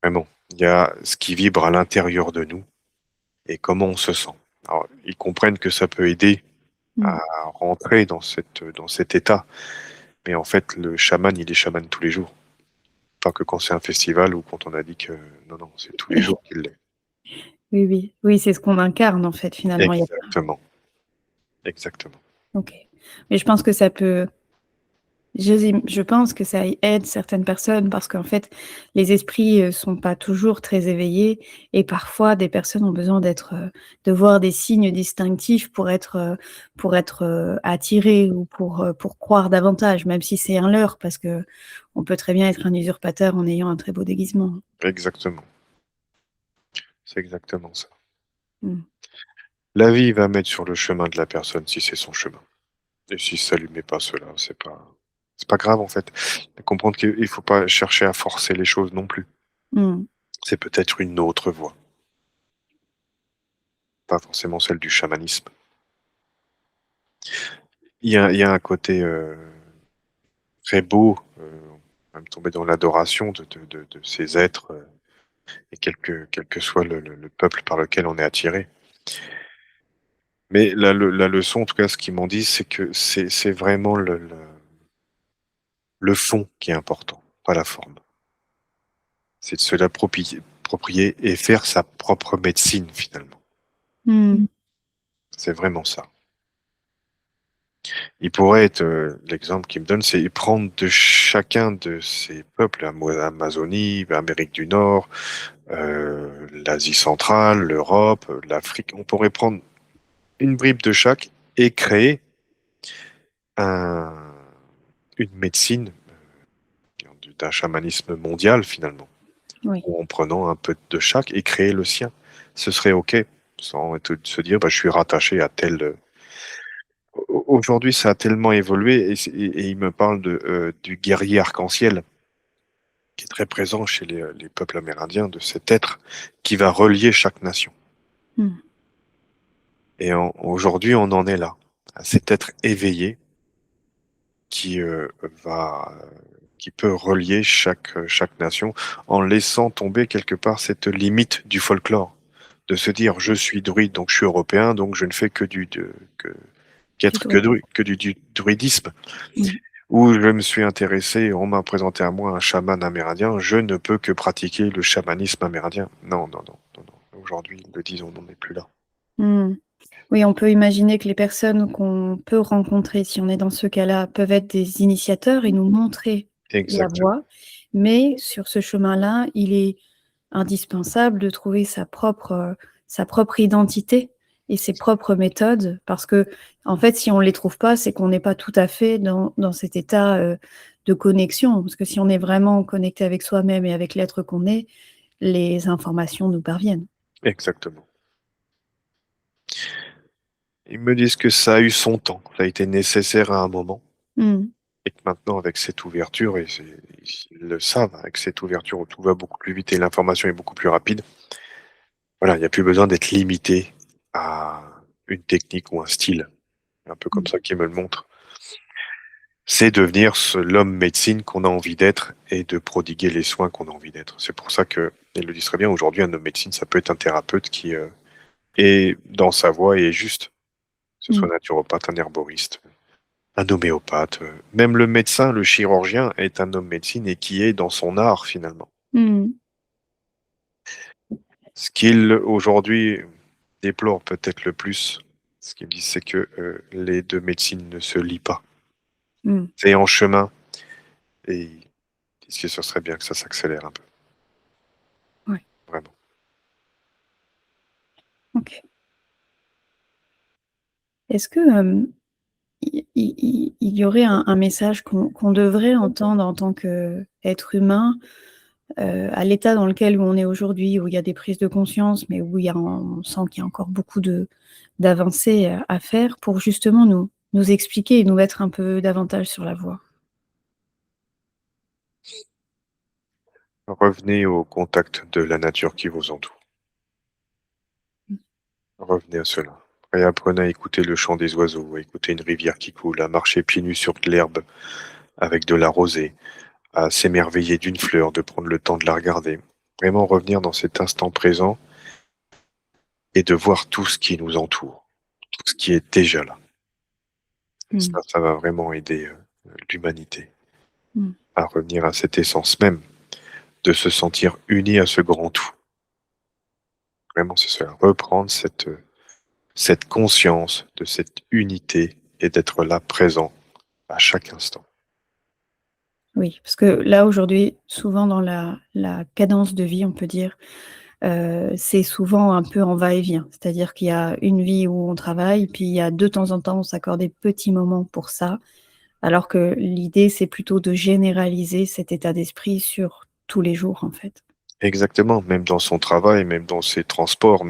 S1: Vraiment, il y a ce qui vibre à l'intérieur de nous et comment on se sent. Alors, ils comprennent que ça peut aider
S3: Mmh.
S1: à rentrer dans cet état, mais en fait, le chaman, il est chaman tous les jours. Pas que quand c'est un festival ou quand on a dit que non, non, c'est tous les jours qu'il l'est.
S3: Oui, oui. Oui, c'est ce qu'on incarne en fait finalement, il y a pas
S1: Exactement, exactement.
S3: OK. Mais je pense que ça peut je pense que ça aide certaines personnes parce qu'en fait, les esprits, sont pas toujours très éveillés et parfois des personnes ont besoin de voir des signes distinctifs pour être attirées ou pour croire davantage, même si c'est un leurre parce qu'on peut très bien être un usurpateur en ayant un très beau déguisement.
S1: Exactement, c'est exactement ça.
S3: Mmh.
S1: La vie va mettre sur le chemin de la personne si c'est son chemin. Et si ça lui met pas cela, c'est pas grave en fait. Comprendre qu'il faut pas chercher à forcer les choses non plus.
S3: Mmh.
S1: C'est peut-être une autre voie, pas forcément celle du chamanisme. Il y a un côté, très beau, même tomber dans l'adoration de ces êtres, et quel que soit le peuple par lequel on est attiré. Mais la leçon, en tout cas, ce qu'ils m'ont dit, c'est que c'est vraiment le fond qui est important, pas la forme. C'est de se l'approprier et faire sa propre médecine, finalement.
S3: Hmm.
S1: C'est vraiment ça. Il pourrait être, l'exemple qu'il me donne, c'est prendre de chacun de ces peuples, Amazonie, Amérique du Nord, l'Asie centrale, l'Europe, l'Afrique. On pourrait prendre une bribe de chaque et créer un, une médecine d'un chamanisme mondial, finalement,
S3: Oui.
S1: ou en prenant un peu de chaque et créer le sien. Ce serait OK, sans se dire, bah, je suis rattaché à tel. Aujourd'hui, ça a tellement évolué et il me parle du guerrier arc-en-ciel qui est très présent chez les peuples amérindiens, de cet être qui va relier chaque nation.
S3: Hmm.
S1: Et aujourd'hui, on en est là, à cet être éveillé qui qui peut relier chaque nation en laissant tomber quelque part cette limite du folklore, de se dire je suis druide donc je suis européen donc je ne fais que
S3: Du tout.
S1: du druidisme.
S3: Hmm.
S1: Où je me suis intéressé, on m'a présenté à moi un chaman amérindien, je ne peux que pratiquer le chamanisme amérindien. Non, non, non, non, non. Aujourd'hui, ils le disent, on n'en est plus là.
S3: Hmm. Oui, on peut imaginer que les personnes qu'on peut rencontrer, si on est dans ce cas-là, peuvent être des initiateurs et nous montrer la
S1: Exactement,
S3: voie. Mais sur ce chemin-là, il est indispensable de trouver sa propre identité et ses propres méthodes. Parce que, en fait, si on ne les trouve pas, c'est qu'on n'est pas tout à fait dans cet état de connexion. Parce que si on est vraiment connecté avec soi-même et avec l'être qu'on est, les informations nous parviennent.
S1: exactement. Ils me disent que ça a eu son temps, ça a été nécessaire à un moment,
S3: Hmm.
S1: et que maintenant, avec cette ouverture, ils le savent, avec cette ouverture où tout va beaucoup plus vite et l'information est beaucoup plus rapide, voilà, il n'y a plus besoin d'être limité à une technique ou un style. Un peu comme ça qu'ils me le montrent. C'est devenir l'homme médecine qu'on a envie d'être et de prodiguer les soins qu'on a envie d'être. C'est pour ça que, il le dit très bien, aujourd'hui, un homme médecine, ça peut être un thérapeute qui est dans sa voie et est juste, que ce soit
S3: Hmm.
S1: un naturopathe, un herboriste, un homéopathe. Même le médecin, le chirurgien est un homme médecine et qui est dans son art finalement.
S3: Hmm.
S1: Ce qu'il aujourd'hui déplore peut-être le plus, ce qu'il dit, c'est que les deux médecines ne se lient pas.
S3: Hmm.
S1: C'est en chemin et il dit que ce serait bien que ça s'accélère un peu,
S3: Ouais.
S1: vraiment.
S3: Ok. Est-ce que il y aurait un message qu'on devrait entendre en tant qu'être humain à l'état dans lequel on est aujourd'hui, où il y a des prises de conscience, mais où on sent qu'il y a encore beaucoup d'avancées à faire pour justement nous expliquer et nous mettre un peu davantage sur la voie?
S1: Revenez au contact de la nature qui vous entoure. Revenez à cela. Et apprenez à écouter le chant des oiseaux, à écouter une rivière qui coule, à marcher pieds nus sur de l'herbe avec de la rosée, à s'émerveiller d'une fleur, de prendre le temps de la regarder. Vraiment revenir dans cet instant présent et de voir tout ce qui nous entoure, tout ce qui est déjà là. Et
S3: Mmh.
S1: ça va vraiment aider l'humanité
S3: Mmh.
S1: à revenir à cette essence même, de se sentir uni à ce grand tout. Vraiment, c'est cela. Reprendre cette conscience de cette unité et d'être là présent à chaque instant.
S3: Oui, parce que là, aujourd'hui, souvent dans la cadence de vie, on peut dire, c'est souvent un peu en va-et-vient. C'est-à-dire qu'il y a une vie où on travaille, puis il y a de temps en temps, on s'accorde des petits moments pour ça, alors que l'idée, c'est plutôt de généraliser cet état d'esprit sur tous les jours, en fait.
S1: Exactement, même dans son travail, même dans ses transports,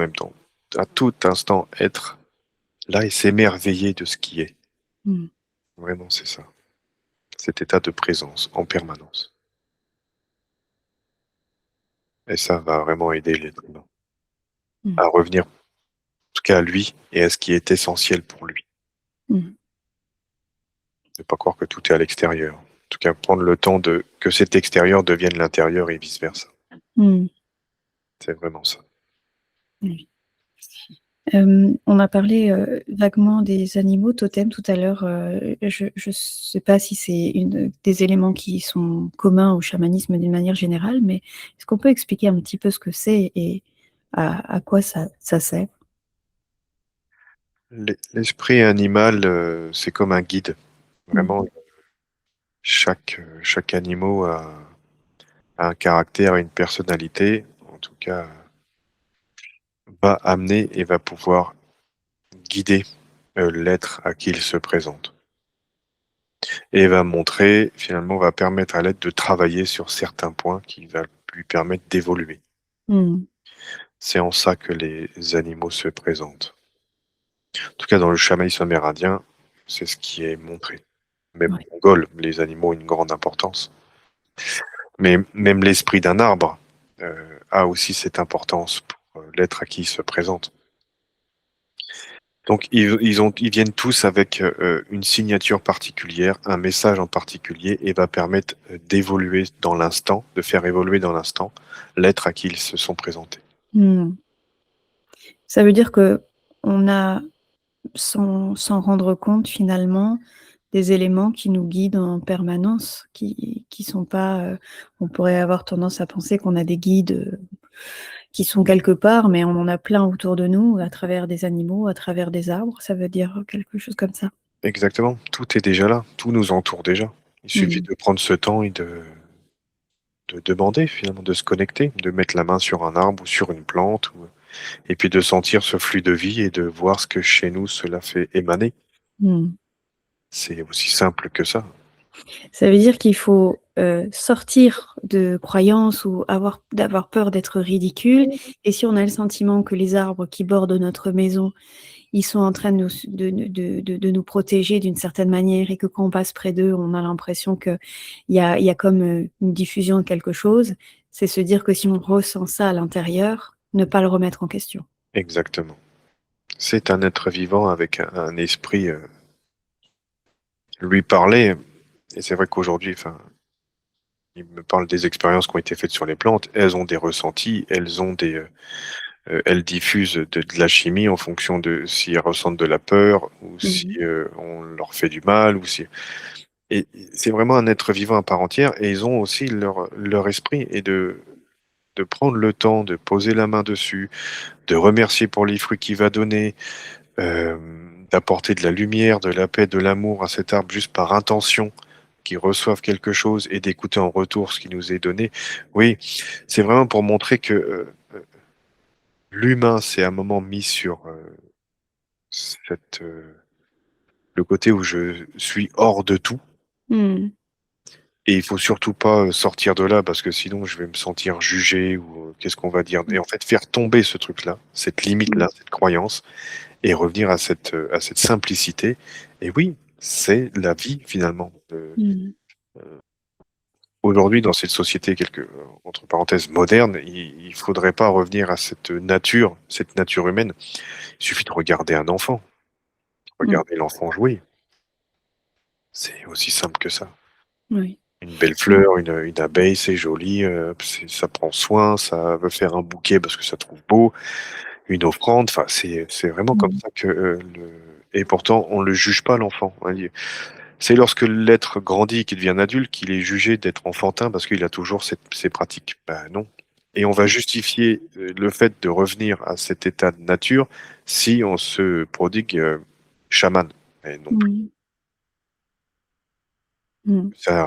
S1: à tout instant, être là et s'émerveiller de ce qui est.
S3: Mmh.
S1: Vraiment, c'est ça. Cet état de présence en permanence. Et ça va vraiment aider l'être humain
S3: Mmh.
S1: à revenir, en tout cas à lui et à ce qui est essentiel pour lui.
S3: Mmh.
S1: Ne pas croire que tout est à l'extérieur. En tout cas, prendre le temps que cet extérieur devienne l'intérieur et vice-versa.
S3: Mmh.
S1: C'est vraiment ça.
S3: Oui. On a parlé, vaguement des animaux totems tout à l'heure, je sais pas si c'est des éléments qui sont communs au chamanisme d'une manière générale, mais est-ce qu'on peut expliquer un petit peu ce que c'est et à quoi ça sert?
S1: L'esprit animal, c'est comme un guide.
S3: Mmh.
S1: Vraiment, chaque animal a un caractère et une personnalité, en tout cas, va amener et va pouvoir guider, l'être à qui il se présente et va montrer, finalement, va permettre à l'être de travailler sur certains points qui va lui permettre d'évoluer.
S3: Mmh.
S1: C'est en ça que les animaux se présentent. En tout cas, dans le chamanisme amérindien, c'est ce qui est montré. Même
S3: Ouais.
S1: mongol, les animaux ont une grande importance. Mais même l'esprit d'un arbre a aussi cette importance pour l'être à qui il se présente. Donc ils viennent tous avec une signature particulière, un message en particulier, et va permettre d'évoluer dans l'instant, de faire évoluer dans l'instant l'être à qui ils se sont présentés.
S3: Mmh. Ça veut dire qu'on a, sans rendre compte finalement, des éléments qui nous guident en permanence, qui sont pas, on pourrait avoir tendance à penser qu'on a des guides, qui sont quelque part, mais on en a plein autour de nous, à travers des animaux, à travers des arbres, ça veut dire quelque chose comme ça?
S1: Exactement, tout est déjà là, tout nous entoure déjà. Il suffit
S3: Mmh.
S1: de prendre ce temps et de demander finalement, de se connecter, de mettre la main sur un arbre ou sur une plante, et puis de sentir ce flux de vie et de voir ce que chez nous cela fait émaner.
S3: Mmh.
S1: C'est aussi simple que ça.
S3: Ça veut dire qu'il faut, sortir de croyances ou d'avoir peur d'être ridicule, et si on a le sentiment que les arbres qui bordent notre maison, ils sont en train de de nous protéger d'une certaine manière, et que quand on passe près d'eux, on a l'impression qu'il y a comme, une diffusion de quelque chose, c'est se dire que si on ressent ça à l'intérieur, ne pas le remettre en question.
S1: Exactement. C'est un être vivant avec un esprit, lui parler, et c'est vrai qu'aujourd'hui, enfin, il me parle des expériences qui ont été faites sur les plantes. Elles ont des ressentis, elles diffusent de la chimie en fonction de si elles ressentent de la peur ou si,
S3: Mmh.
S1: on leur fait du mal ou si et c'est vraiment un être vivant à part entière, et ils ont aussi leur esprit, et de prendre le temps de poser la main dessus, de remercier pour les fruits qu'il va donner, d'apporter de la lumière, de la paix, de l'amour à cet arbre juste par intention, qu'ils reçoivent quelque chose, et d'écouter en retour ce qui nous est donné. Oui, c'est vraiment pour montrer que, l'humain s'est à un moment mis sur, cette, le côté où je suis hors de tout,
S3: Mmh.
S1: et il faut surtout pas, sortir de là parce que sinon je vais me sentir jugé ou, qu'est-ce qu'on va dire? Et
S3: Mmh.
S1: en fait, faire tomber ce truc-là, cette limite-là,
S3: Mmh.
S1: cette croyance, et revenir à cette simplicité. Et oui, c'est la vie finalement.
S3: Mmh.
S1: Aujourd'hui, dans cette société entre parenthèses moderne, il faudrait pas revenir à cette nature humaine. Il suffit de regarder un enfant,
S3: Mmh.
S1: regarder l'enfant jouer. C'est aussi simple que ça.
S3: Oui.
S1: Une belle
S3: Mmh.
S1: fleur, une abeille, c'est joli, ça prend soin, ça veut faire un bouquet parce que ça trouve beau, une offrande, enfin c'est vraiment comme
S3: Mmh.
S1: ça que, le et pourtant on le juge pas l'enfant, hein. C'est lorsque l'être grandit, qu'il devient adulte, qu'il est jugé d'être enfantin parce qu'il a toujours ces pratiques. Ben non, et on va justifier, le fait de revenir à cet état de nature si on se prodigue, chaman, et non plus.
S3: Mmh. Mmh.
S1: Ça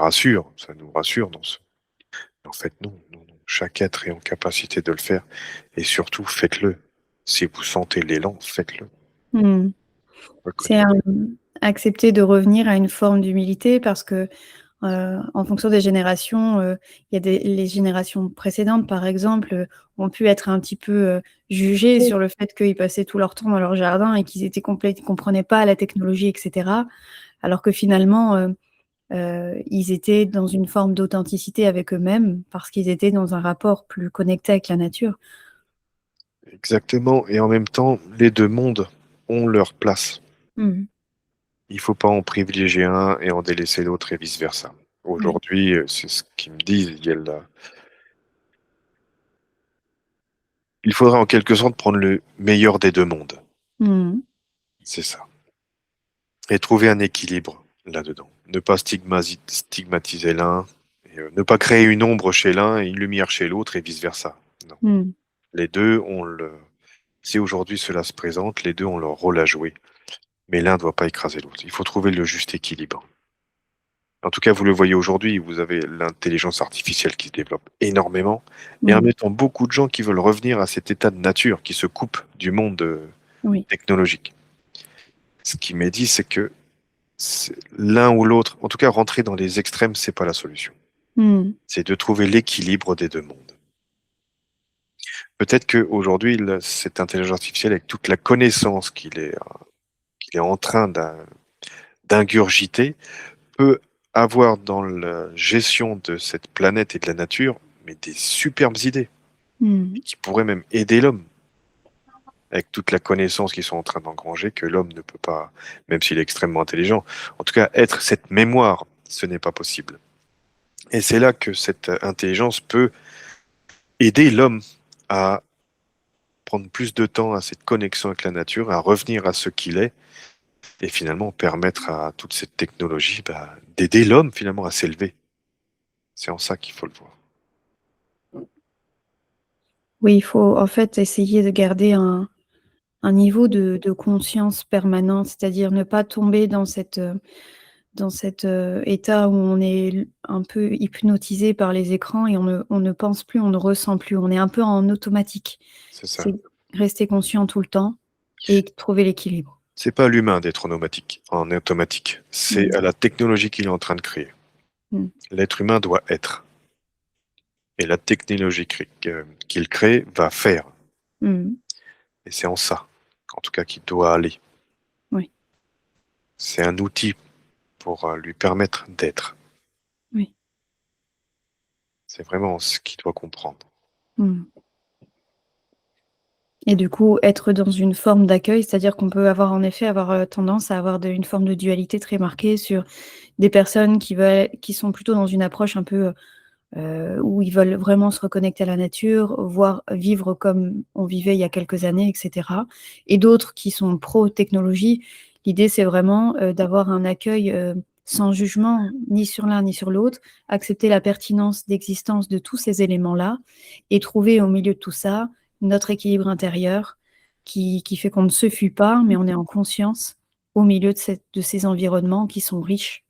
S1: nous rassure dans ce en fait non, non, non. Chaque être est en capacité de le faire, et surtout faites-le. Si vous sentez l'élan, faites-le.
S3: Mmh. C'est,
S1: Reconnectez.
S3: accepter de revenir à une forme d'humilité parce que, en fonction des générations, il y a les générations précédentes, par exemple, ont pu être un petit peu, jugées sur le fait qu'ils passaient tout leur temps dans leur jardin et qu'ils étaient ils comprenaient pas la technologie et cetera. Alors que finalement, ils étaient dans une forme d'authenticité avec eux-mêmes parce qu'ils étaient dans un rapport plus connecté avec la nature.
S1: Exactement, et en même temps, les 2 mondes ont leur place.
S3: Mmh.
S1: Il faut pas en privilégier un et en délaisser l'autre, et vice versa.
S3: Oui.
S1: Aujourd'hui, c'est ce qu'ils me disent, il faudrait en quelque sorte prendre le meilleur des 2 mondes.
S3: Mmh.
S1: C'est ça. Et trouver un équilibre là-dedans. Ne pas stigmatiser l'un, et ne pas créer une ombre chez l'un et une lumière chez l'autre et vice-versa. Non.
S3: Mmh.
S1: Les deux ont le si aujourd'hui cela se présente, les deux ont leur rôle à jouer, mais l'un ne doit pas écraser l'autre. Il faut trouver le juste équilibre. En tout cas, vous le voyez aujourd'hui, vous avez l'intelligence artificielle qui se développe énormément et en
S3: Mmh.
S1: même temps beaucoup de gens qui veulent revenir à cet état de nature, qui se coupe du monde,
S3: Oui.
S1: technologique. Ce qui m'est dit, c'est que l'un ou l'autre, en tout cas rentrer dans les extrêmes, c'est pas la solution.
S3: Mmh.
S1: C'est de trouver l'équilibre des 2 mondes. Peut-être qu'aujourd'hui, cette intelligence artificielle, avec toute la connaissance qu'il est en train d'ingurgiter, peut avoir dans la gestion de cette planète et de la nature, mais des superbes idées,
S3: Mmh.
S1: qui pourraient même aider l'homme, avec toute la connaissance qu'ils sont en train d'engranger, que l'homme ne peut pas, même s'il est extrêmement intelligent. En tout cas, être cette mémoire, ce n'est pas possible. Et c'est là que cette intelligence peut aider l'homme à prendre plus de temps à cette connexion avec la nature, à revenir à ce qu'il est, et finalement permettre à toute cette technologie d'aider l'homme finalement à s'élever. C'est en ça qu'il faut le voir.
S3: Oui, il faut en fait essayer de garder un niveau de conscience permanent, c'est-à-dire ne pas tomber dans cet, état où on est un peu hypnotisé par les écrans et on ne pense plus, on ne ressent plus. On est un peu en automatique.
S1: C'est ça.
S3: C'est rester conscient tout le temps et trouver l'équilibre.
S1: C'est pas à l'humain d'être en automatique. C'est
S3: Mmh.
S1: à la technologie qu'il est en train de créer.
S3: Mmh.
S1: L'être humain doit être. Et la technologie qu'il crée va faire.
S3: Mmh.
S1: Et c'est en ça, en tout cas, qu'il doit aller.
S3: Oui,
S1: C'est un outil pour lui permettre d'être.
S3: oui.
S1: C'est vraiment ce qu'il doit comprendre.
S3: Mmh. Et du coup, être dans une forme d'accueil, c'est-à-dire qu'on peut avoir en effet tendance à avoir une forme de dualité très marquée sur des personnes qui sont plutôt dans une approche un peu, où ils veulent vraiment se reconnecter à la nature, voire vivre comme on vivait il y a quelques années et cetera, et d'autres qui sont pro technologie. L'idée, c'est vraiment, d'avoir un accueil, sans jugement ni sur l'un ni sur l'autre, accepter la pertinence d'existence de tous ces éléments-là et trouver au milieu de tout ça, notre équilibre intérieur qui fait qu'on ne se fuit pas, mais on est en conscience au milieu de ces environnements qui sont riches.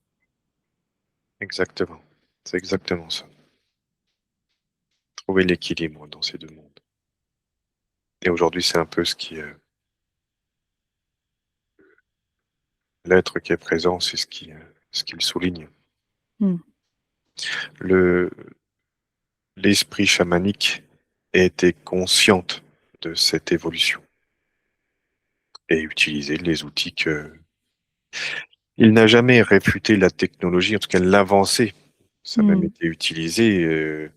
S1: Exactement. C'est exactement ça. Trouver l'équilibre dans ces 2 mondes. Et aujourd'hui, c'est un peu ce qui, l'être qui est présent, c'est ce qu'il souligne.
S3: Mmh.
S1: Le L'esprit chamanique était consciente de cette évolution et utilisait les outils que il n'a jamais réfuté la technologie, en tout cas l'avancée. Ça a même
S3: Mmh.
S1: été utilisé,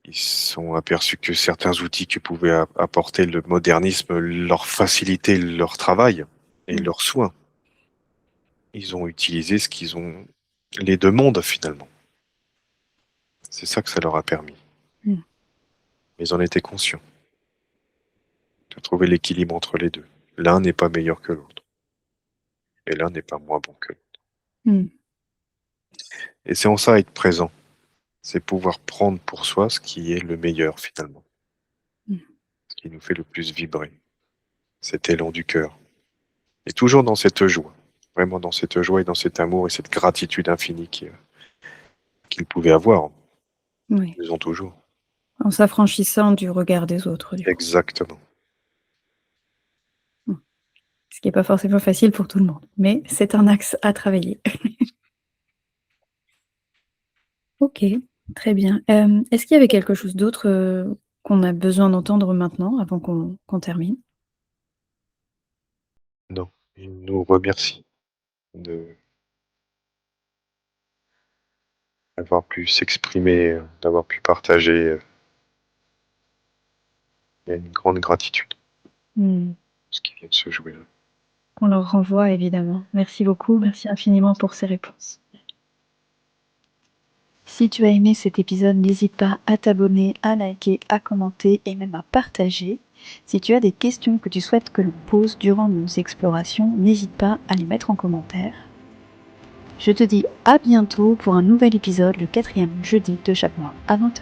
S1: ils se sont aperçus que certains outils que pouvait apporter le modernisme leur facilitaient leur travail et
S3: Mmh.
S1: leurs soins. Ils ont utilisé ce qu'ils ont les 2 mondes finalement. C'est ça que ça leur a permis.
S3: Mmh.
S1: Mais ils en étaient conscients, de trouver l'équilibre entre les 2. L'un n'est pas meilleur que l'autre et l'un n'est pas moins bon que l'autre.
S3: Mmh.
S1: Et c'est en ça être présent, c'est pouvoir prendre pour soi ce qui est le meilleur finalement,
S3: Mmh.
S1: ce qui nous fait le plus vibrer, cet élan du cœur. Et toujours dans cette joie, vraiment dans cette joie et dans cet amour et cette gratitude infinie qu'ils pouvaient avoir,
S3: Oui.
S1: ils ont toujours.
S3: En s'affranchissant du regard des autres, du coup.
S1: Exactement.
S3: Mmh. Ce qui est pas forcément facile pour tout le monde, mais c'est un axe à travailler. OK, très bien. Est-ce qu'il y avait quelque chose d'autre, qu'on a besoin d'entendre maintenant avant qu'on termine?
S1: Non, ils nous remercient de d'avoir pu s'exprimer, d'avoir pu partager. Il y a une grande gratitude
S3: Mmh.
S1: pour ce qui vient de se jouer là.
S3: Qu'on leur renvoie évidemment. Merci beaucoup, merci infiniment pour ces réponses.
S2: Si tu as aimé cet épisode, n'hésite pas à t'abonner, à liker, à commenter et même à partager. Si tu as des questions que tu souhaites que l'on pose durant nos explorations, n'hésite pas à les mettre en commentaire. Je te dis à bientôt pour un nouvel épisode le 4e jeudi de chaque mois à 20h.